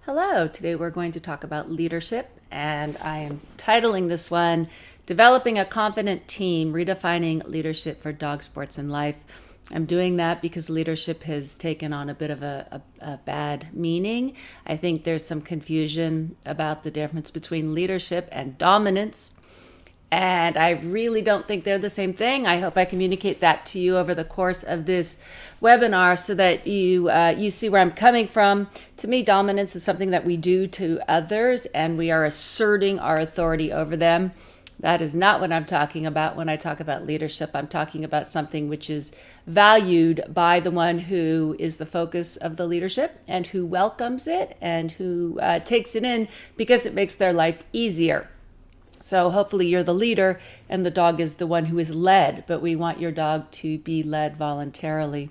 Hello, today we're going to talk about leadership, and I am titling this one, Developing a Confident Team, Redefining Leadership for Dog Sports and Life. I'm doing that because leadership has taken on a bit of a bad meaning. I think there's some confusion about the difference between leadership and dominance. And I really don't think they're the same thing. I hope I communicate that to you over the course of this webinar so that you see where I'm coming from. To me, dominance is something that we do to others, and we are asserting our authority over them. That is not what I'm talking about when I talk about leadership. I'm talking about something which is valued by the one who is the focus of the leadership and who welcomes it and who takes it in because it makes their life easier. So hopefully you're the leader and the dog is the one who is led, but we want your dog to be led voluntarily.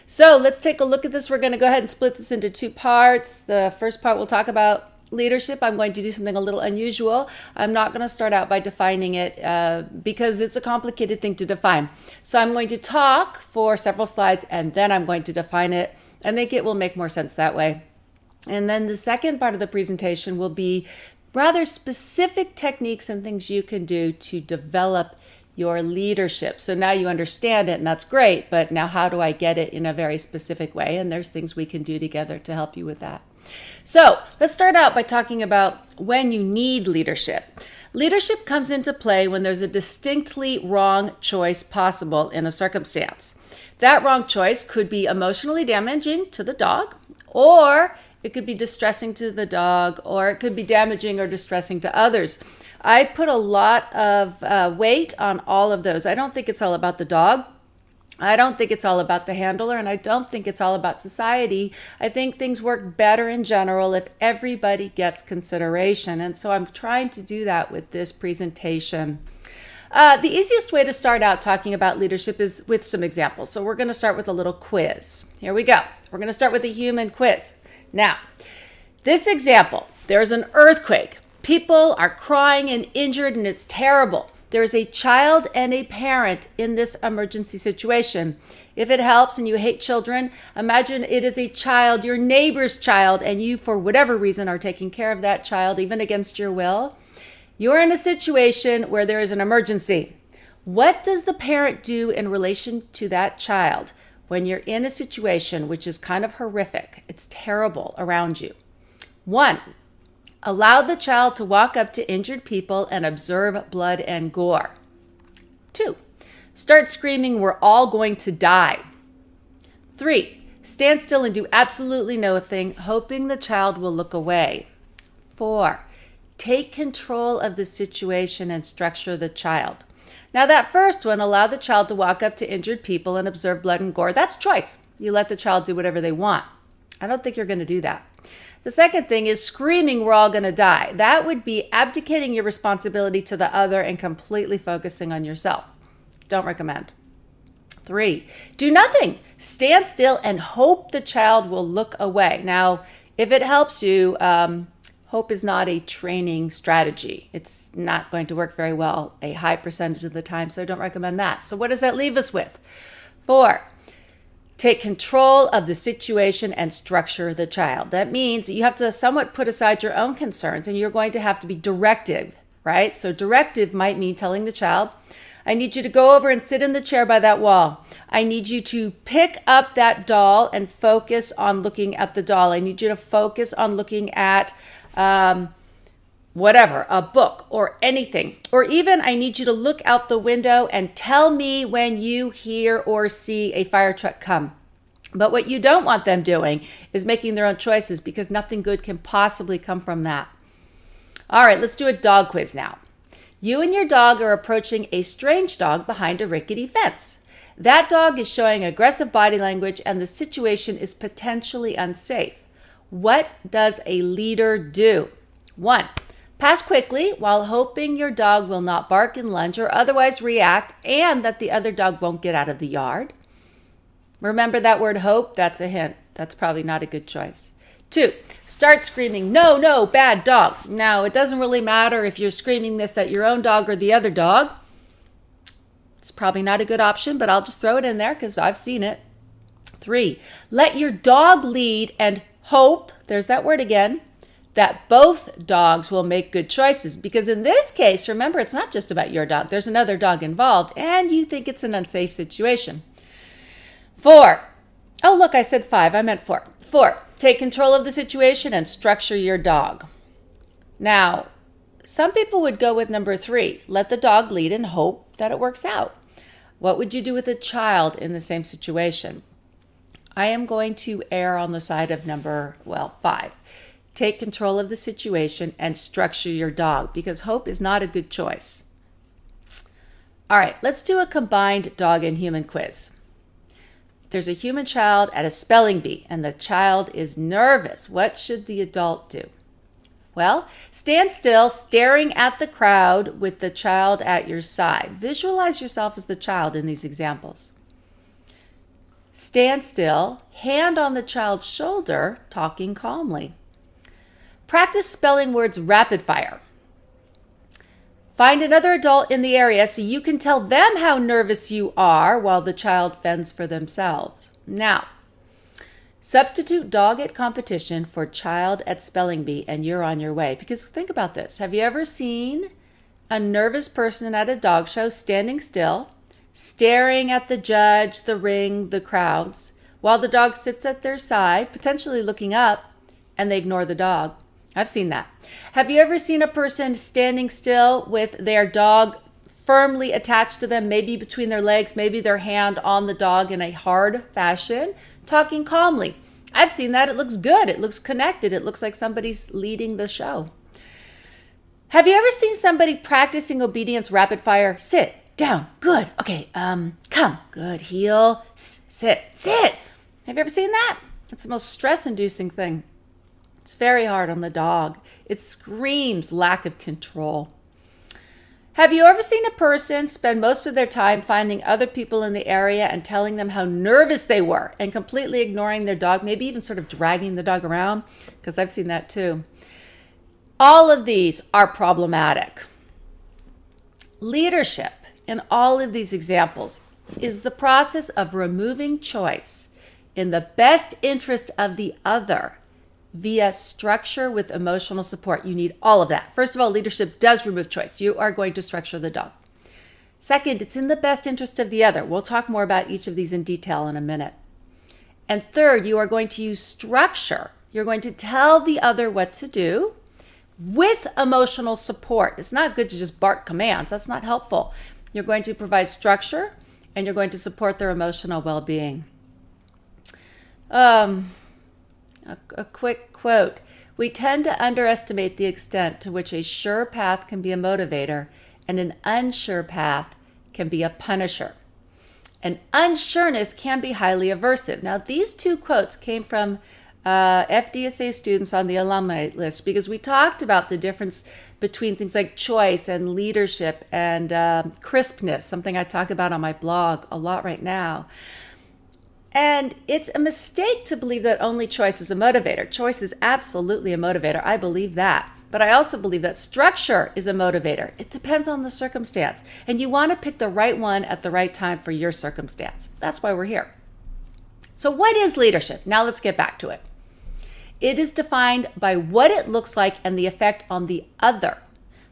So let's take a look at this. We're going to go ahead and split this into two parts. The first part we'll talk about leadership. I'm going to do something a little unusual. I'm not going to start out by defining it because it's a complicated thing to define. So I'm going to talk for several slides and then I'm going to define it. I think it will make more sense that way. And then the second part of the presentation will be rather specific techniques and things you can do to develop your leadership. So now you understand it and that's great, but now how do I get it in a very specific way? And there's things we can do together to help you with that. So let's start out by talking about when you need leadership. Leadership comes into play when there's a distinctly wrong choice possible in a circumstance. That wrong choice could be emotionally damaging to the dog, or it could be distressing to the dog, or it could be damaging or distressing to others. I put a lot of weight on all of those. I don't think it's all about the dog. I don't think it's all about the handler, and I don't think it's all about society. I think things work better in general if everybody gets consideration, and so I'm trying to do that with this presentation. The easiest way to start out talking about leadership is with some examples. So we're going to start with a little quiz. Here we go. We're going to start with a human quiz. Now, this example, there's an earthquake. People are crying and injured and it's terrible. There's a child and a parent in this emergency situation. If it helps and you hate children, imagine it is a child, your neighbor's child, and you, for whatever reason, are taking care of that child, even against your will. You're in a situation where there is an emergency. What does the parent do in relation to that child when you're in a situation which is kind of horrific? It's terrible around you. 1, allow the child to walk up to injured people and observe blood and gore. 2, start screaming, "We're all going to die." 3, stand still and do absolutely nothing, hoping the child will look away. 4, take control of the situation and structure the child. Now that first one, allow the child to walk up to injured people and observe blood and gore, that's choice. You let the child do whatever they want. I don't think you're going to do that. The second thing is screaming, "We're all going to die." That would be abdicating your responsibility to the other and completely focusing on yourself. Don't recommend. 3, do nothing. Stand still and hope the child will look away. Now, if it helps you, hope is not a training strategy. It's not going to work very well a high percentage of the time, so I don't recommend that. So what does that leave us with? 4, take control of the situation and structure the child. That means you have to somewhat put aside your own concerns and you're going to have to be directive, right? So directive might mean telling the child, "I need you to go over and sit in the chair by that wall. I need you to pick up that doll and focus on looking at the doll. I need you to focus on looking at whatever, a book or anything. Or even I need you to look out the window and tell me when you hear or see a fire truck come." But what you don't want them doing is making their own choices because nothing good can possibly come from that. All right, let's do a dog quiz now. You and your dog are approaching a strange dog behind a rickety fence. That dog is showing aggressive body language and the situation is potentially unsafe. What does a leader do? 1, pass quickly while hoping your dog will not bark and lunge or otherwise react and that the other dog won't get out of the yard. Remember that word hope? That's a hint. That's probably not a good choice. 2, start screaming, "No, no, bad dog." Now, it doesn't really matter if you're screaming this at your own dog or the other dog. It's probably not a good option, but I'll just throw it in there because I've seen it. 3, let your dog lead and hope, there's that word again, that both dogs will make good choices. Because in this case, remember, it's not just about your dog. There's another dog involved, and you think it's an unsafe situation. 4. Oh, look, I said 5. I meant 4. 4. Take control of the situation and structure your dog. Now, some people would go with number 3. Let the dog lead and hope that it works out. What would you do with a child in the same situation? I am going to err on the side of 5. Take control of the situation and structure your dog, because hope is not a good choice. All right, let's do a combined dog and human quiz. There's a human child at a spelling bee, and the child is nervous. What should the adult do? Well, stand still, staring at the crowd with the child at your side. Visualize yourself as the child in these examples. Stand still, hand on the child's shoulder, talking calmly. Practice spelling words rapid fire. Find another adult in the area so you can tell them how nervous you are while the child fends for themselves. Now, substitute dog at competition for child at spelling bee and you're on your way. Because think about this. Have you ever seen a nervous person at a dog show standing still, staring at the judge, the ring, the crowds, while the dog sits at their side, potentially looking up, and they ignore the dog? I've seen that. Have you ever seen a person standing still with their dog firmly attached to them, maybe between their legs, maybe their hand on the dog in a hard fashion, talking calmly? I've seen that. It looks good. It looks connected. It looks like somebody's leading the show. Have you ever seen somebody practicing obedience rapid fire? Sit, down, good. Okay, come, good, heel, sit. Have you ever seen that? It's the most stress-inducing thing. It's very hard on the dog. It screams lack of control. Have you ever seen a person spend most of their time finding other people in the area and telling them how nervous they were and completely ignoring their dog, maybe even sort of dragging the dog around? Because I've seen that too. All of these are problematic. Leadership in all of these examples is the process of removing choice in the best interest of the other via structure with emotional support. You need all of that. First of all, leadership does remove choice. You are going to structure the dog. Second, it's in the best interest of the other. We'll talk more about each of these in detail in a minute. And third, you are going to use structure. You're going to tell the other what to do with emotional support. It's not good to just bark commands. That's not helpful. You're going to provide structure and you're going to support their emotional well-being. A quick quote. We tend to underestimate the extent to which a sure path can be a motivator and an unsure path can be a punisher. And unsureness can be highly aversive. Now, these two quotes came from FDSA students on the alumni list because we talked about the difference between things like choice and leadership and crispness, something I talk about on my blog a lot right now. And it's a mistake to believe that only choice is a motivator. Choice is absolutely a motivator. I believe that. But I also believe that structure is a motivator. It depends on the circumstance. And you want to pick the right one at the right time for your circumstance. That's why we're here. So what is leadership? Now let's get back to it. It is defined by what it looks like and the effect on the other.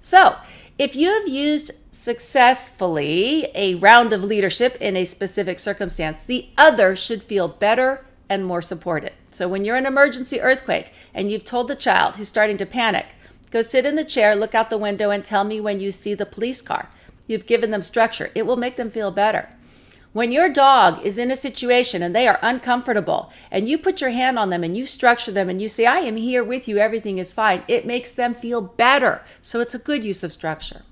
So if you have used successfully a round of leadership in a specific circumstance, the other should feel better and more supported. So when you're in an emergency earthquake and you've told the child who's starting to panic, go sit in the chair, look out the window, and tell me when you see the police car. You've given them structure. It will make them feel better. When your dog is in a situation and they are uncomfortable and you put your hand on them and you structure them and you say, I am here with you, everything is fine, it makes them feel better. So it's a good use of structure.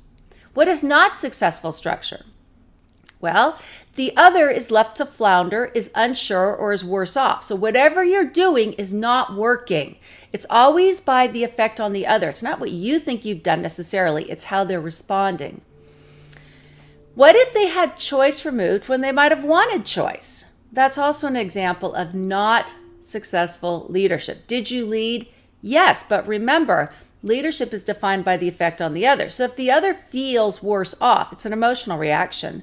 What is not successful structure? Well, the other is left to flounder, is unsure, or is worse off. So whatever you're doing is not working. It's always by the effect on the other. It's not what you think you've done necessarily. It's how they're responding. What if they had choice removed when they might have wanted choice? That's also an example of not successful leadership. Did you lead? Yes, but remember, leadership is defined by the effect on the other. So if the other feels worse off, it's an emotional reaction.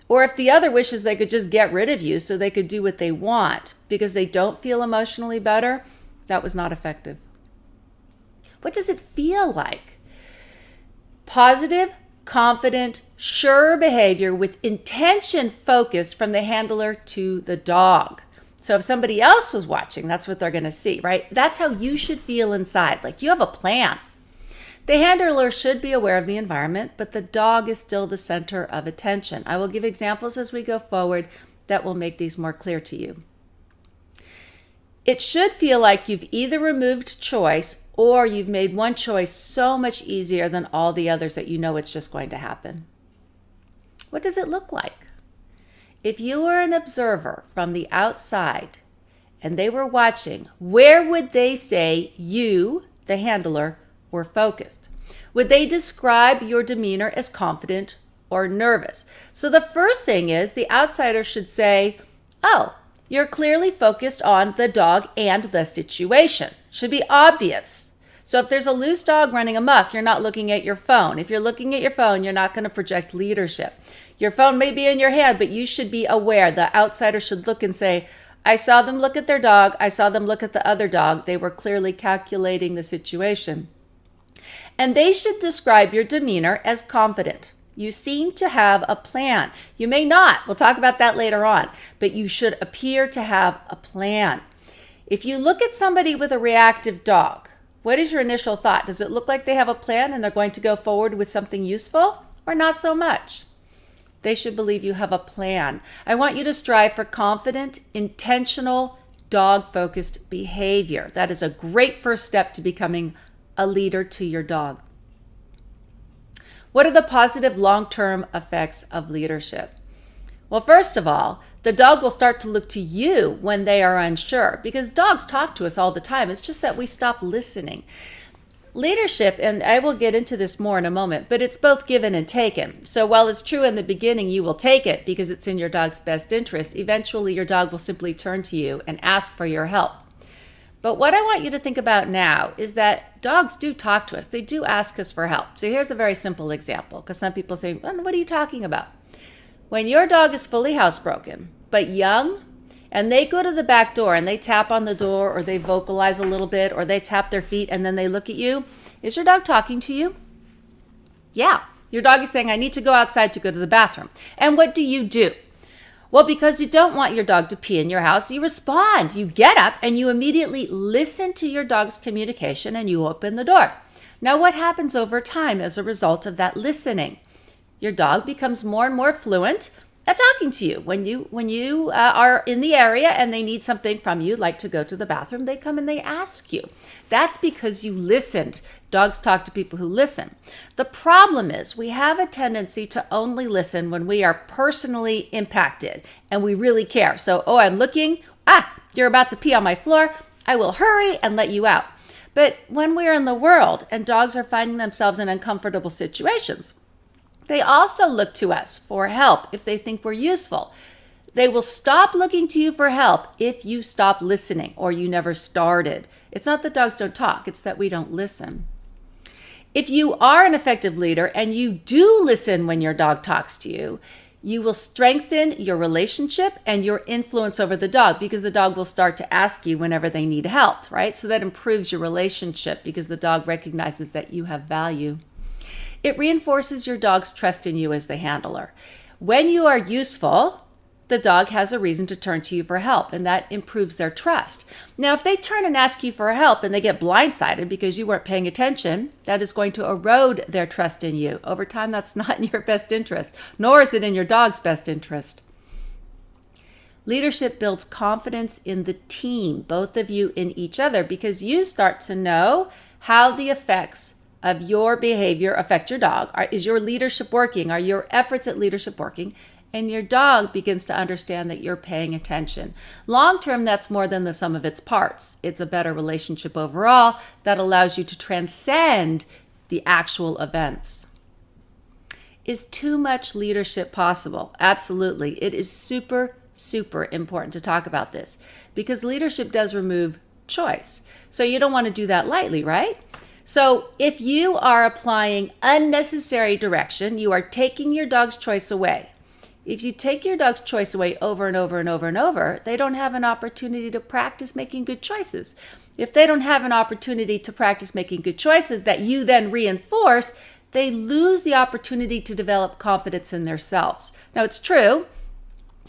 Or if the other wishes they could just get rid of you so they could do what they want because they don't feel emotionally better, that was not effective. What does it feel like? Positive, confident, sure behavior with intention focused from the handler to the dog. So if somebody else was watching, that's what they're going to see, right? That's how you should feel inside, like you have a plan. The handler should be aware of the environment, but the dog is still the center of attention. I will give examples as we go forward that will make these more clear to you. It should feel like you've either removed choice or you've made one choice so much easier than all the others that you know it's just going to happen. What does it look like? If you were an observer from the outside and they were watching, where would they say you, the handler, were focused? Would they describe your demeanor as confident or nervous? So the first thing is the outsider should say, oh, you're clearly focused on the dog and the situation. Should be obvious. So if there's a loose dog running amok, you're not looking at your phone. If you're looking at your phone, you're not going to project leadership. Your phone may be in your hand, but you should be aware. The outsider should look and say, I saw them look at their dog. I saw them look at the other dog. They were clearly calculating the situation. And they should describe your demeanor as confident. You seem to have a plan. You may not. We'll talk about that later on. But you should appear to have a plan. If you look at somebody with a reactive dog, what is your initial thought? Does it look like they have a plan and they're going to go forward with something useful, or not so much? They should believe you have a plan. I want you to strive for confident, intentional, dog-focused behavior. That is a great first step to becoming a leader to your dog. What are the positive long-term effects of leadership? Well, first of all, the dog will start to look to you when they are unsure, because dogs talk to us all the time. It's just that we stop listening. Leadership, and I will get into this more in a moment, but it's both given and taken. So while it's true in the beginning, you will take it because it's in your dog's best interest. Eventually, your dog will simply turn to you and ask for your help. But what I want you to think about now is that dogs do talk to us. They do ask us for help. So here's a very simple example, because some people say, well, what are you talking about? When your dog is fully housebroken, but young, and they go to the back door and they tap on the door, or they vocalize a little bit, or they tap their feet and then they look at you, is your dog talking to you? Yeah. Your dog is saying, I need to go outside to go to the bathroom. And what do? Well, because you don't want your dog to pee in your house, you respond. You get up and you immediately listen to your dog's communication and you open the door. Now, what happens over time as a result of that listening? Your dog becomes more and more fluent at talking to you. When you are in the area and they need something from you, like to go to the bathroom, they come and they ask you. That's because you listened. Dogs talk to people who listen. The problem is we have a tendency to only listen when we are personally impacted and we really care. So, I'm looking. You're about to pee on my floor. I will hurry and let you out. But when we're in the world and dogs are finding themselves in uncomfortable situations, they also look to us for help if they think we're useful. They will stop looking to you for help if you stop listening or you never started. It's not that dogs don't talk, it's that we don't listen. If you are an effective leader and you do listen when your dog talks to you, you will strengthen your relationship and your influence over the dog, because the dog will start to ask you whenever they need help, right? So that improves your relationship because the dog recognizes that you have value. It reinforces your dog's trust in you as the handler. When you are useful, the dog has a reason to turn to you for help, and that improves their trust. Now, if they turn and ask you for help and they get blindsided because you weren't paying attention, that is going to erode their trust in you. Over time, that's not in your best interest, nor is it in your dog's best interest. Leadership builds confidence in the team, both of you in each other, because you start to know how the effects of your behavior affect your dog. Is your leadership working? Are your efforts at leadership working? And your dog begins to understand that you're paying attention. Long term, that's more than the sum of its parts. It's a better relationship overall that allows you to transcend the actual events. Is too much leadership possible? Absolutely. It is super, super important to talk about this because leadership does remove choice. So you don't want to do that lightly, right? So if you are applying unnecessary direction, you are taking your dog's choice away. If you take your dog's choice away over and over and over and over, they don't have an opportunity to practice making good choices. if they don't have an opportunity to practice making good choices that you then reinforce, they lose the opportunity to develop confidence in themselves. Now, it's true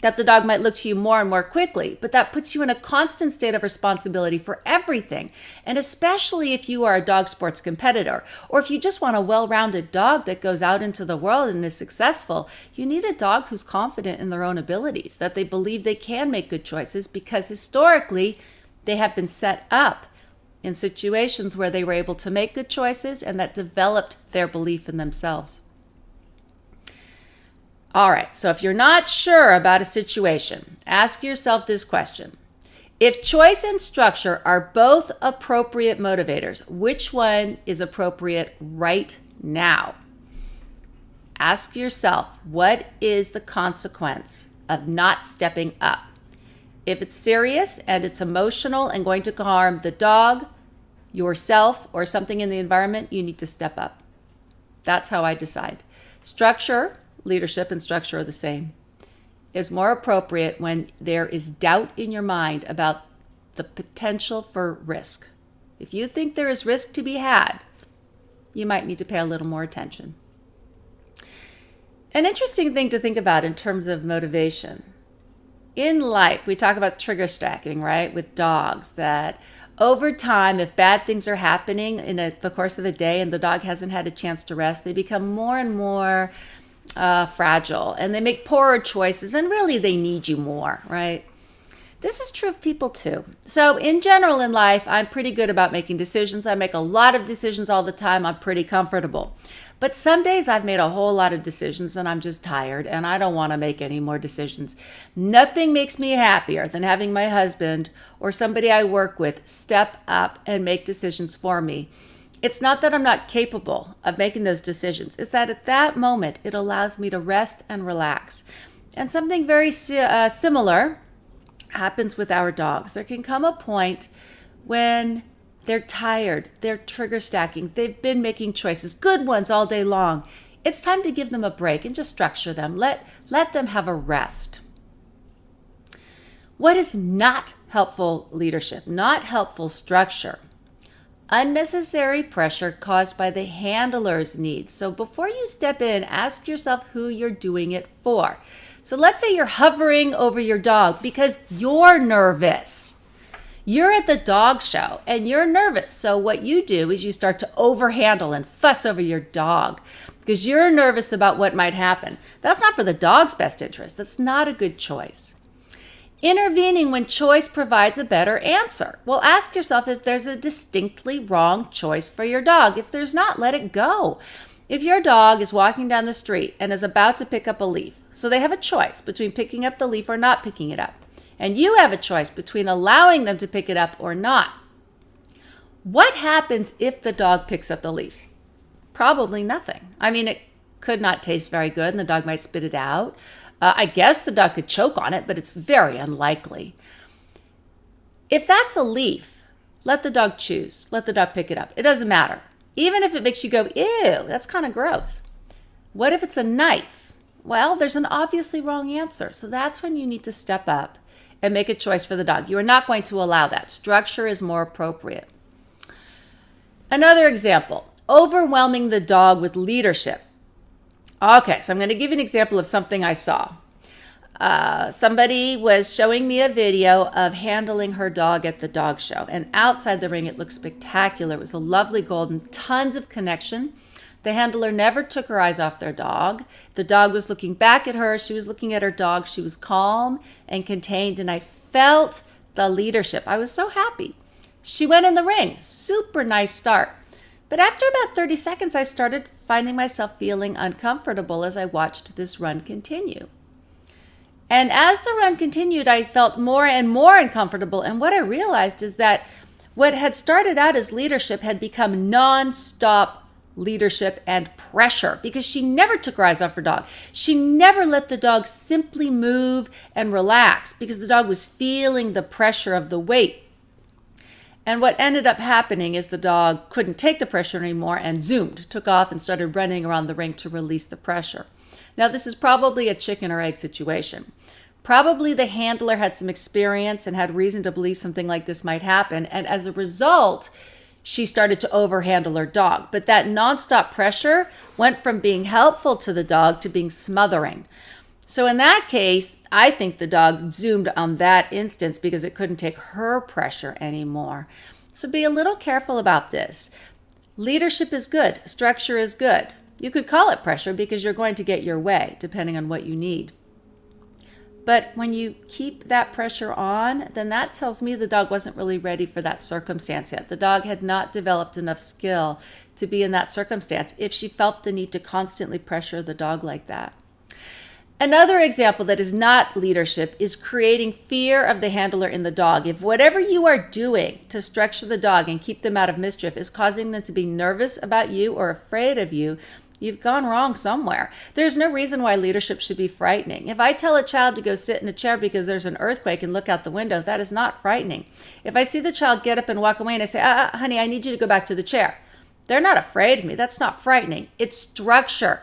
that the dog might look to you more and more quickly, but that puts you in a constant state of responsibility for everything. And especially if you are a dog sports competitor, or if you just want a well-rounded dog that goes out into the world and is successful, you need a dog who's confident in their own abilities, that they believe they can make good choices because historically they have been set up in situations where they were able to make good choices and that developed their belief in themselves. All right, so if you're not sure about a situation, ask yourself this question. If choice and structure are both appropriate motivators, which one is appropriate right now? Ask yourself, what is the consequence of not stepping up? If it's serious and it's emotional and going to harm the dog, yourself, or something in the environment, you need to step up. That's how I decide. Structure, leadership and structure are the same. Is more appropriate when there is doubt in your mind about the potential for risk. If you think there is risk to be had, you might need to pay a little more attention. An interesting thing to think about in terms of motivation. In life, we talk about trigger stacking, right, with dogs, that over time, if bad things are happening in the course of a day and the dog hasn't had a chance to rest, they become more and more fragile, and they make poorer choices, and really they need you more, right? This is true of people too. So in general in life, I'm pretty good about making decisions. I make a lot of decisions all the time. I'm pretty comfortable. But some days I've made a whole lot of decisions and I'm just tired and I don't want to make any more decisions. Nothing makes me happier than having my husband or somebody I work with step up and make decisions for me. It's not that I'm not capable of making those decisions. It's that at that moment, it allows me to rest and relax. And something very similar happens with our dogs. There can come a point when they're tired, they're trigger stacking, they've been making choices, good ones all day long. It's time to give them a break and just structure them. Let them have a rest. What is not helpful leadership, not helpful structure? Unnecessary pressure caused by the handler's needs. So before you step in, ask yourself who you're doing it for. So let's say you're hovering over your dog because you're nervous. You're at the dog show and you're nervous. So what you do is you start to overhandle and fuss over your dog because you're nervous about what might happen. That's not for the dog's best interest. That's not a good choice. Intervening when choice provides a better answer. Well, ask yourself if there's a distinctly wrong choice for your dog. If there's not, let it go. If your dog is walking down the street and is about to pick up a leaf, so they have a choice between picking up the leaf or not picking it up, and you have a choice between allowing them to pick it up or not, what happens if the dog picks up the leaf? Probably nothing. I mean, it could not taste very good and the dog might spit it out. I guess the dog could choke on it, but it's very unlikely. If that's a leaf, let the dog choose. Let the dog pick it up. It doesn't matter. Even if it makes you go, ew, that's kind of gross. What if it's a knife? Well, there's an obviously wrong answer. So that's when you need to step up and make a choice for the dog. You are not going to allow that. Structure is more appropriate. Another example, overwhelming the dog with leadership. Okay, so I'm going to give you an example of something I saw. Somebody was showing me a video of handling her dog at the dog show. And outside the ring, it looked spectacular. It was a lovely golden, tons of connection. The handler never took her eyes off their dog. The dog was looking back at her. She was looking at her dog. She was calm and contained. And I felt the leadership. I was so happy. She went in the ring. Super nice start. But after about 30 seconds, I started finding myself feeling uncomfortable as I watched this run continue. And as the run continued, I felt more and more uncomfortable. And what I realized is that what had started out as leadership had become non-stop leadership and pressure because she never took her eyes off her dog. She never let the dog simply move and relax because the dog was feeling the pressure of the weight. And what ended up happening is the dog couldn't take the pressure anymore and zoomed, took off and started running around the ring to release the pressure. Now, this is probably a chicken or egg situation. Probably the handler had some experience and had reason to believe something like this might happen. And as a result, she started to overhandle her dog. But that nonstop pressure went from being helpful to the dog to being smothering. So in that case, I think the dog zoomed on that instance because it couldn't take her pressure anymore. So be a little careful about this. Leadership is good. Structure is good. You could call it pressure because you're going to get your way, depending on what you need. But when you keep that pressure on, then that tells me the dog wasn't really ready for that circumstance yet. The dog had not developed enough skill to be in that circumstance if she felt the need to constantly pressure the dog like that. Another example that is not leadership is creating fear of the handler in the dog. If whatever you are doing to structure the dog and keep them out of mischief is causing them to be nervous about you or afraid of you, you've gone wrong somewhere. There's no reason why leadership should be frightening. If I tell a child to go sit in a chair because there's an earthquake and look out the window, that is not frightening. If I see the child get up and walk away and I say, honey, I need you to go back to the chair, they're not afraid of me. That's not frightening. It's structure.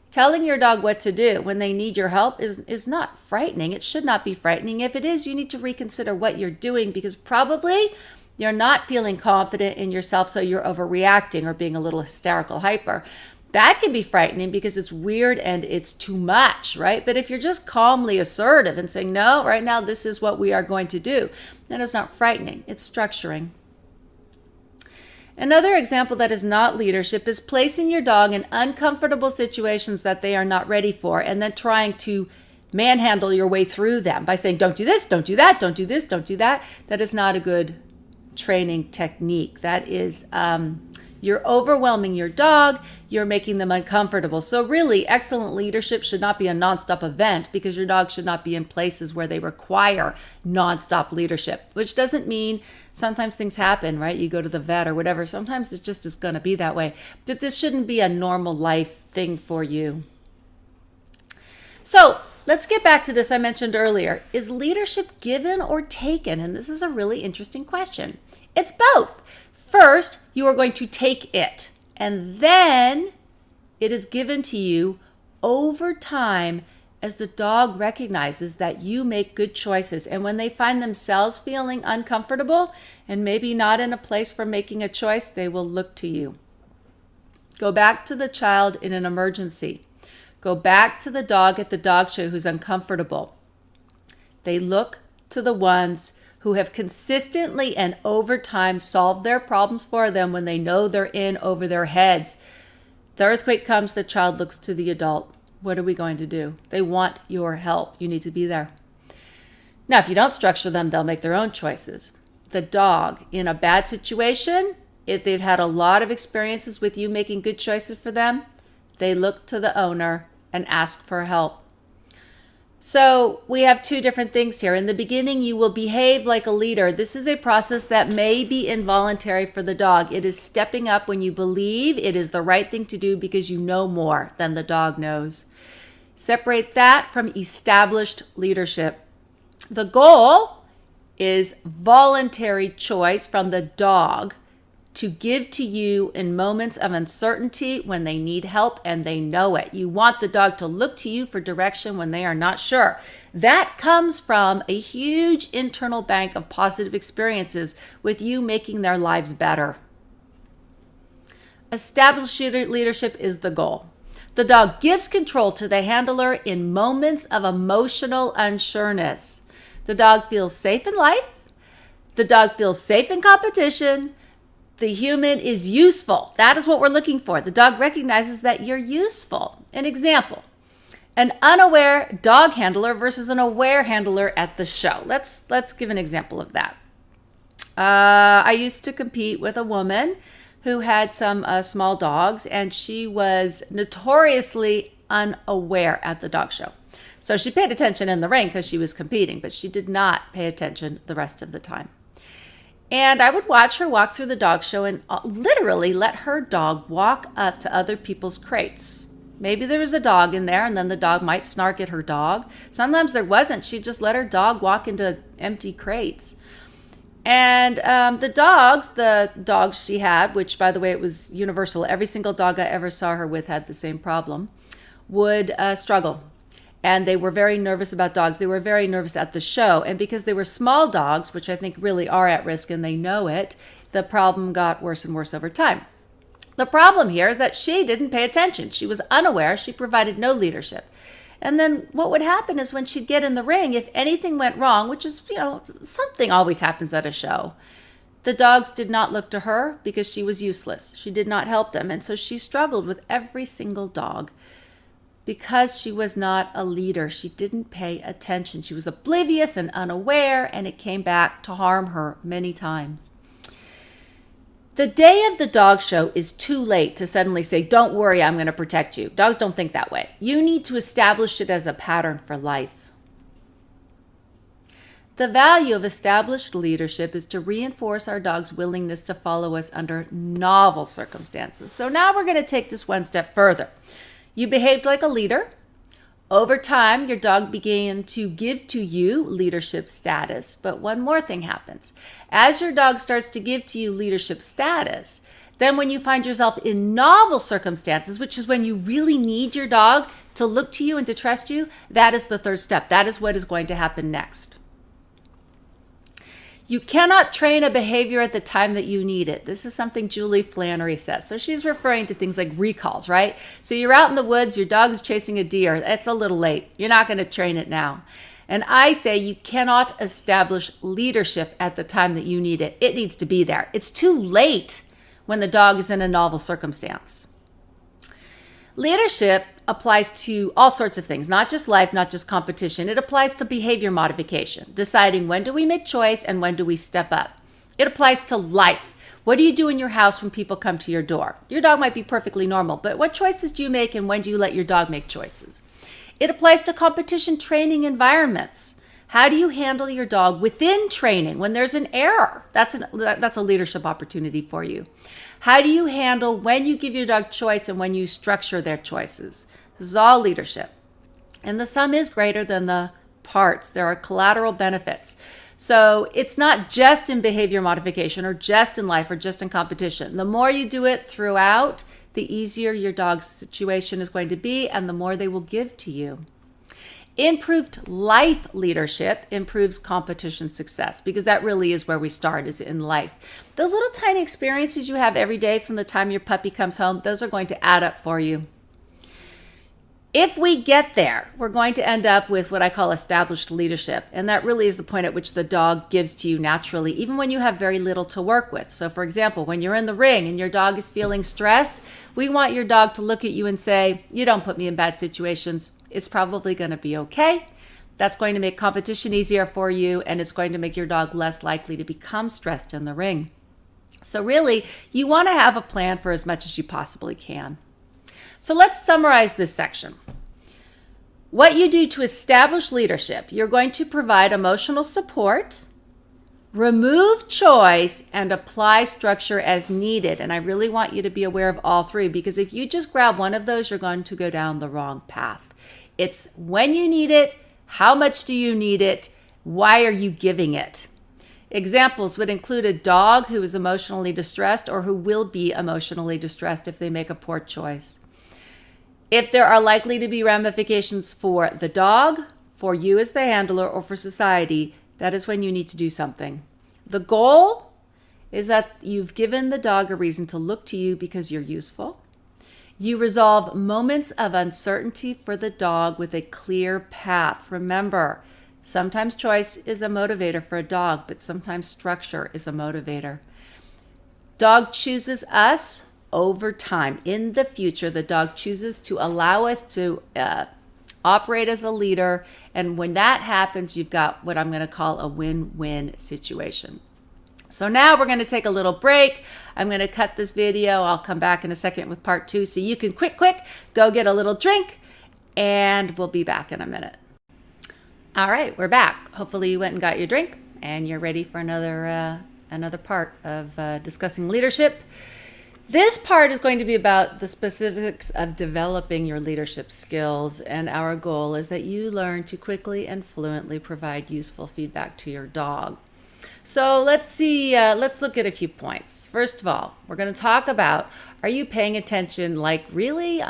Telling your dog what to do when they need your help is not frightening. It should not be frightening. If it is, you need to reconsider what you're doing because probably you're not feeling confident in yourself, so you're overreacting or being a little hysterical, hyper. That can be frightening because it's weird and it's too much, right? But if you're just calmly assertive and saying, no, right now this is what we are going to do, then it's not frightening. It's structuring. Another example that is not leadership is placing your dog in uncomfortable situations that they are not ready for and then trying to manhandle your way through them by saying, don't do this, don't do that, don't do this, don't do that. That is not a good training technique. That is, you're overwhelming your dog, you're making them uncomfortable. So really, excellent leadership should not be a nonstop event because your dog should not be in places where they require nonstop leadership, which doesn't mean sometimes things happen, right? You go to the vet or whatever. Sometimes it just is going to be that way. But this shouldn't be a normal life thing for you. So let's get back to this I mentioned earlier. Is leadership given or taken? And this is a really interesting question. It's both. First, you are going to take it, and then it is given to you over time as the dog recognizes that you make good choices. And when they find themselves feeling uncomfortable and maybe not in a place for making a choice, they will look to you. Go back to the child in an emergency. Go back to the dog at the dog show who's uncomfortable. They look to the ones who have consistently and over time solved their problems for them when they know they're in over their heads. The earthquake comes, the child looks to the adult. What are we going to do? They want your help. You need to be there. Now, if you don't structure them, they'll make their own choices. The dog in a bad situation, if they've had a lot of experiences with you making good choices for them, they look to the owner and ask for help. So we have two different things here. In the beginning, you will behave like a leader. This is a process that may be involuntary for the dog. It is stepping up when you believe it is the right thing to do because you know more than the dog knows. Separate that from established leadership. The goal is voluntary choice from the dog to give to you in moments of uncertainty when they need help and they know it. You want the dog to look to you for direction when they are not sure. That comes from a huge internal bank of positive experiences with you making their lives better. Established leadership is the goal. The dog gives control to the handler in moments of emotional unsureness. The dog feels safe in life. The dog feels safe in competition. The human is useful. That is what we're looking for. The dog recognizes that you're useful. An example, an unaware dog handler versus an aware handler at the show. Let's give an example of that. I used to compete with a woman who had some small dogs, and she was notoriously unaware at the dog show. So she paid attention in the ring because she was competing, but she did not pay attention the rest of the time. And I would watch her walk through the dog show and literally let her dog walk up to other people's crates. Maybe there was a dog in there and then the dog might snark at her dog. Sometimes there wasn't. She'd just let her dog walk into empty crates. And the dogs she had, which by the way, it was universal. Every single dog I ever saw her with had the same problem, would struggle. and they were very nervous about dogs. They were very nervous at the show. And because they were small dogs, which I think really are at risk and they know it, the problem got worse and worse over time. The problem here is that she didn't pay attention. She was unaware. She provided no leadership. And then what would happen is when she'd get in the ring, if anything went wrong, which is, something always happens at a show, the dogs did not look to her because she was useless. She did not help them. And so she struggled with every single dog because she was not a leader. She didn't pay attention. She was oblivious and unaware, and it came back to harm her many times. The day of the dog show is too late to suddenly say, don't worry, I'm going to protect you. Dogs don't think that way. You need to establish it as a pattern for life. The value of established leadership is to reinforce our dog's willingness to follow us under novel circumstances. So now we're going to take this one step further. You behaved like a leader. Over time, your dog began to give to you leadership status. But one more thing happens. As your dog starts to give to you leadership status, then when you find yourself in novel circumstances, which is when you really need your dog to look to you and to trust you, that is the third step. That is what is going to happen next. You cannot train a behavior at the time that you need it. This is something Julie Flannery says. So she's referring to things like recalls, right? So you're out in the woods, your dog is chasing a deer. It's a little late. You're not going to train it now. And I say you cannot establish leadership at the time that you need it. It needs to be there. It's too late when the dog is in a novel circumstance. Leadership applies to all sorts of things, not just life, not just competition. It applies to behavior modification, deciding when do we make choice and when do we step up. It applies to life. What do you do in your house when people come to your door? Your dog might be perfectly normal, but what choices do you make and when do you let your dog make choices? It applies to competition training environments. How do you handle your dog within training when there's an error? That's a leadership opportunity for you. How do you handle when you give your dog choice and when you structure their choices? This is all leadership. And the sum is greater than the parts. There are collateral benefits. So it's not just in behavior modification or just in life or just in competition. The more you do it throughout, the easier your dog's situation is going to be and the more they will give to you. Improved life leadership improves competition success because that really is where we start, is in life. Those little tiny experiences you have every day from the time your puppy comes home, those are going to add up for you. If we get there, we're going to end up with what I call established leadership. And that really is the point at which the dog gives to you naturally, even when you have very little to work with. So for example, when you're in the ring and your dog is feeling stressed, we want your dog to look at you and say, you don't put me in bad situations. It's probably going to be okay. That's going to make competition easier for you, and it's going to make your dog less likely to become stressed in the ring. So really, you want to have a plan for as much as you possibly can. So let's summarize this section. What you do to establish leadership: you're going to provide emotional support, remove choice, and apply structure as needed. And I really want you to be aware of all three, because if you just grab one of those, you're going to go down the wrong path. It's when you need it, how much do you need it, why are you giving it? Examples would include a dog who is emotionally distressed or who will be emotionally distressed if they make a poor choice. If there are likely to be ramifications for the dog, for you as the handler, or for society, that is when you need to do something. The goal is that you've given the dog a reason to look to you because you're useful. You resolve moments of uncertainty for the dog with a clear path. Remember, sometimes choice is a motivator for a dog, but sometimes structure is a motivator. Dog chooses us over time. In the future, the dog chooses to allow us to operate as a leader. And when that happens, you've got what I'm going to call a win-win situation. So now we're going to take a little break. I'm going to cut this video. I'll come back in a second with part 2. So you can quick, go get a little drink, and we'll be back in a minute. All right, we're back. Hopefully you went and got your drink and you're ready for another part of discussing leadership. This part is going to be about the specifics of developing your leadership skills, and our goal is that you learn to quickly and fluently provide useful feedback to your dog. So let's look at a few points. First of all, we're going to talk about, are you paying attention, like really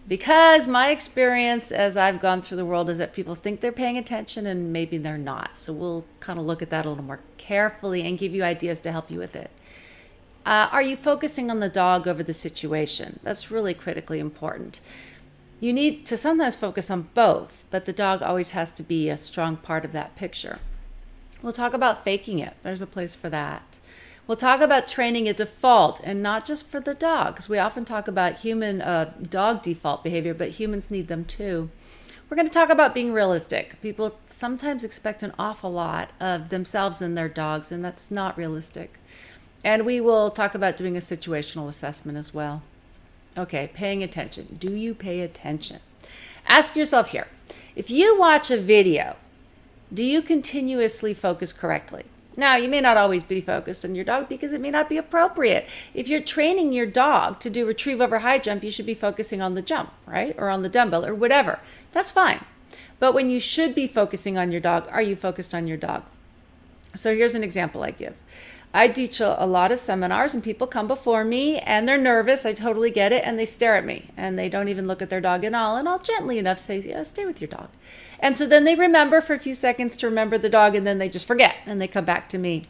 Because my experience as I've gone through the world is that people think they're paying attention and maybe they're not. So we'll kind of look at that a little more carefully and give you ideas to help you with it. Are you focusing on the dog over the situation? That's really critically important. You need to sometimes focus on both, but the dog always has to be a strong part of that picture. We'll talk about faking it. There's a place for that. We'll talk about training a default, and not just for the dog, because we often talk about human dog default behavior, but humans need them too. We're going to talk about being realistic. People sometimes expect an awful lot of themselves and their dogs, and that's not realistic. And we will talk about doing a situational assessment as well. Okay, paying attention. Do you pay attention? Ask yourself here, if you watch a video, do you continuously focus correctly? Now, you may not always be focused on your dog because it may not be appropriate. If you're training your dog to do retrieve over high jump, you should be focusing on the jump, right? Or on the dumbbell or whatever. That's fine. But when you should be focusing on your dog, are you focused on your dog? So here's an example I give. I teach a lot of seminars and people come before me and they're nervous. I totally get it. And they stare at me and they don't even look at their dog at all. And I'll gently enough say, yeah, stay with your dog. And so then they remember for a few seconds to remember the dog and then they just forget and they come back to me.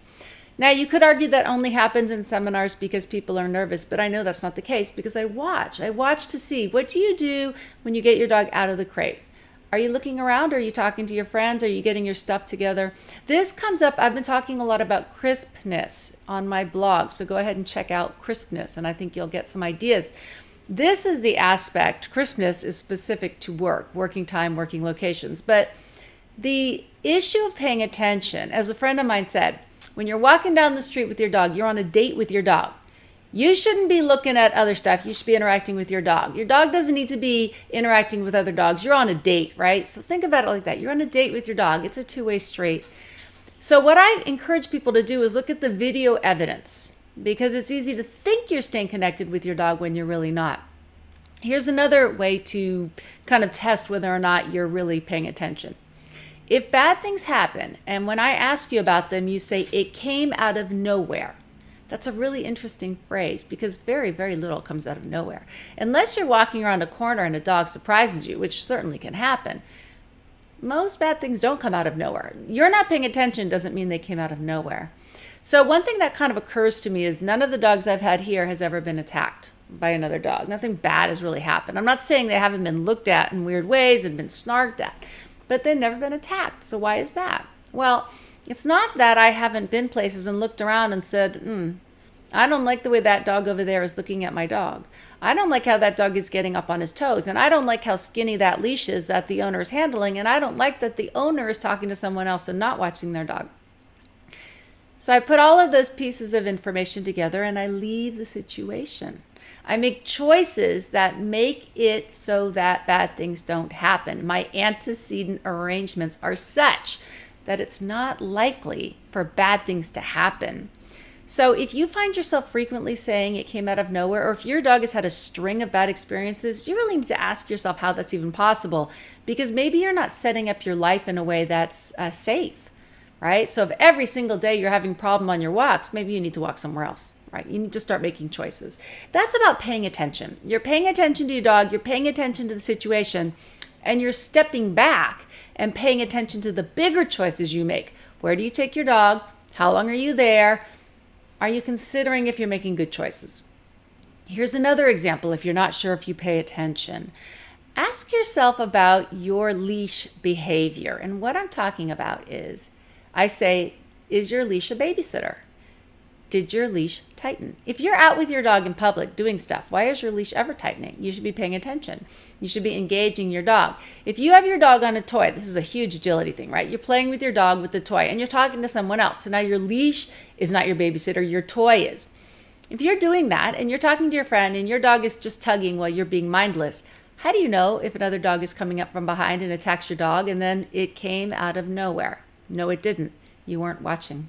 Now, you could argue that only happens in seminars because people are nervous, but I know that's not the case because I watch. I watch to see, what do you do when you get your dog out of the crate? Are you looking around? Are you talking to your friends? Are you getting your stuff together? This comes up. I've been talking a lot about crispness on my blog, so go ahead and check out crispness, and I think you'll get some ideas. This is the aspect. Crispness is specific to work, working time, working locations. But the issue of paying attention, as a friend of mine said, when you're walking down the street with your dog, you're on a date with your dog. You shouldn't be looking at other stuff. You should be interacting with your dog. Your dog doesn't need to be interacting with other dogs. You're on a date, right? So think about it like that. You're on a date with your dog. It's a two-way street. So what I encourage people to do is look at the video evidence because it's easy to think you're staying connected with your dog when you're really not. Here's another way to kind of test whether or not you're really paying attention. If bad things happen, and when I ask you about them, you say, it came out of nowhere. That's a really interesting phrase because very, very little comes out of nowhere. Unless you're walking around a corner and a dog surprises you, which certainly can happen, most bad things don't come out of nowhere. You're not paying attention doesn't mean they came out of nowhere. So one thing that kind of occurs to me is none of the dogs I've had here has ever been attacked by another dog. Nothing bad has really happened. I'm not saying they haven't been looked at in weird ways and been snarked at, but they've never been attacked. So why is that? Well, it's not that I haven't been places and looked around and said, I don't like the way that dog over there is looking at my dog. I don't like how that dog is getting up on his toes. And I don't like how skinny that leash is that the owner is handling. And I don't like that the owner is talking to someone else and not watching their dog. So I put all of those pieces of information together and I leave the situation. I make choices that make it so that bad things don't happen. My antecedent arrangements are such that it's not likely for bad things to happen. So if you find yourself frequently saying it came out of nowhere, or if your dog has had a string of bad experiences, you really need to ask yourself how that's even possible, because maybe you're not setting up your life in a way that's safe, right? So if every single day you're having a problem on your walks, maybe you need to walk somewhere else, right? You need to start making choices. That's about paying attention. You're paying attention to your dog, you're paying attention to the situation, and you're stepping back and paying attention to the bigger choices you make. Where do you take your dog? How long are you there? Are you considering if you're making good choices? Here's another example if you're not sure if you pay attention. Ask yourself about your leash behavior. And what I'm talking about is, I say, is your leash a babysitter? Did your leash tighten? If you're out with your dog in public doing stuff, why is your leash ever tightening? You should be paying attention. You should be engaging your dog. If you have your dog on a toy, this is a huge agility thing, right? You're playing with your dog with the toy and you're talking to someone else. So now your leash is not your babysitter, your toy is. If you're doing that and you're talking to your friend and your dog is just tugging while you're being mindless, how do you know if another dog is coming up from behind and attacks your dog and then it came out of nowhere? No, it didn't. You weren't watching.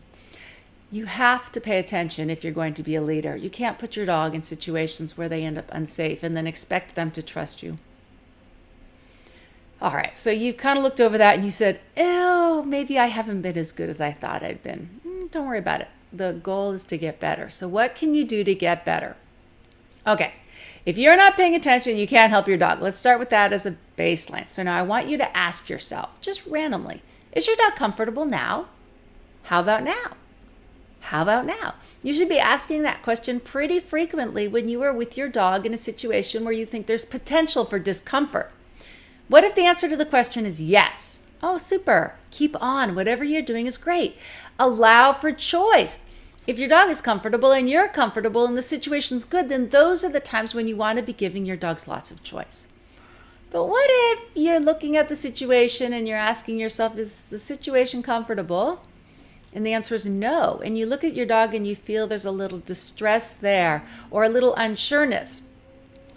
You have to pay attention if you're going to be a leader. You can't put your dog in situations where they end up unsafe and then expect them to trust you. All right, so you kind of looked over that and you said, oh, maybe I haven't been as good as I thought I'd been. Don't worry about it. The goal is to get better. So what can you do to get better? Okay, if you're not paying attention, you can't help your dog. Let's start with that as a baseline. So now I want you to ask yourself, just randomly, is your dog comfortable now? How about now? How about now? You should be asking that question pretty frequently when you are with your dog in a situation where you think there's potential for discomfort. What if the answer to the question is yes? Oh, super. Keep on. Whatever you're doing is great. Allow for choice. If your dog is comfortable and you're comfortable and the situation's good, then those are the times when you want to be giving your dogs lots of choice. But what if you're looking at the situation and you're asking yourself, is the situation comfortable? And the answer is no. And you look at your dog and you feel there's a little distress there or a little unsureness.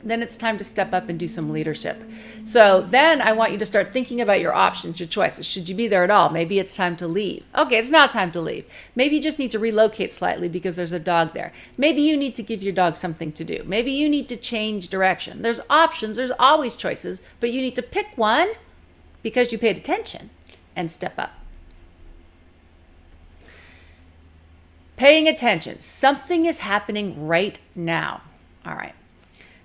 Then it's time to step up and do some leadership. So then I want you to start thinking about your options, your choices. Should you be there at all? Maybe it's time to leave. Okay, it's not time to leave. Maybe you just need to relocate slightly because there's a dog there. Maybe you need to give your dog something to do. Maybe you need to change direction. There's options. There's always choices, but you need to pick one because you paid attention and step up. Paying attention. Something is happening right now. All right.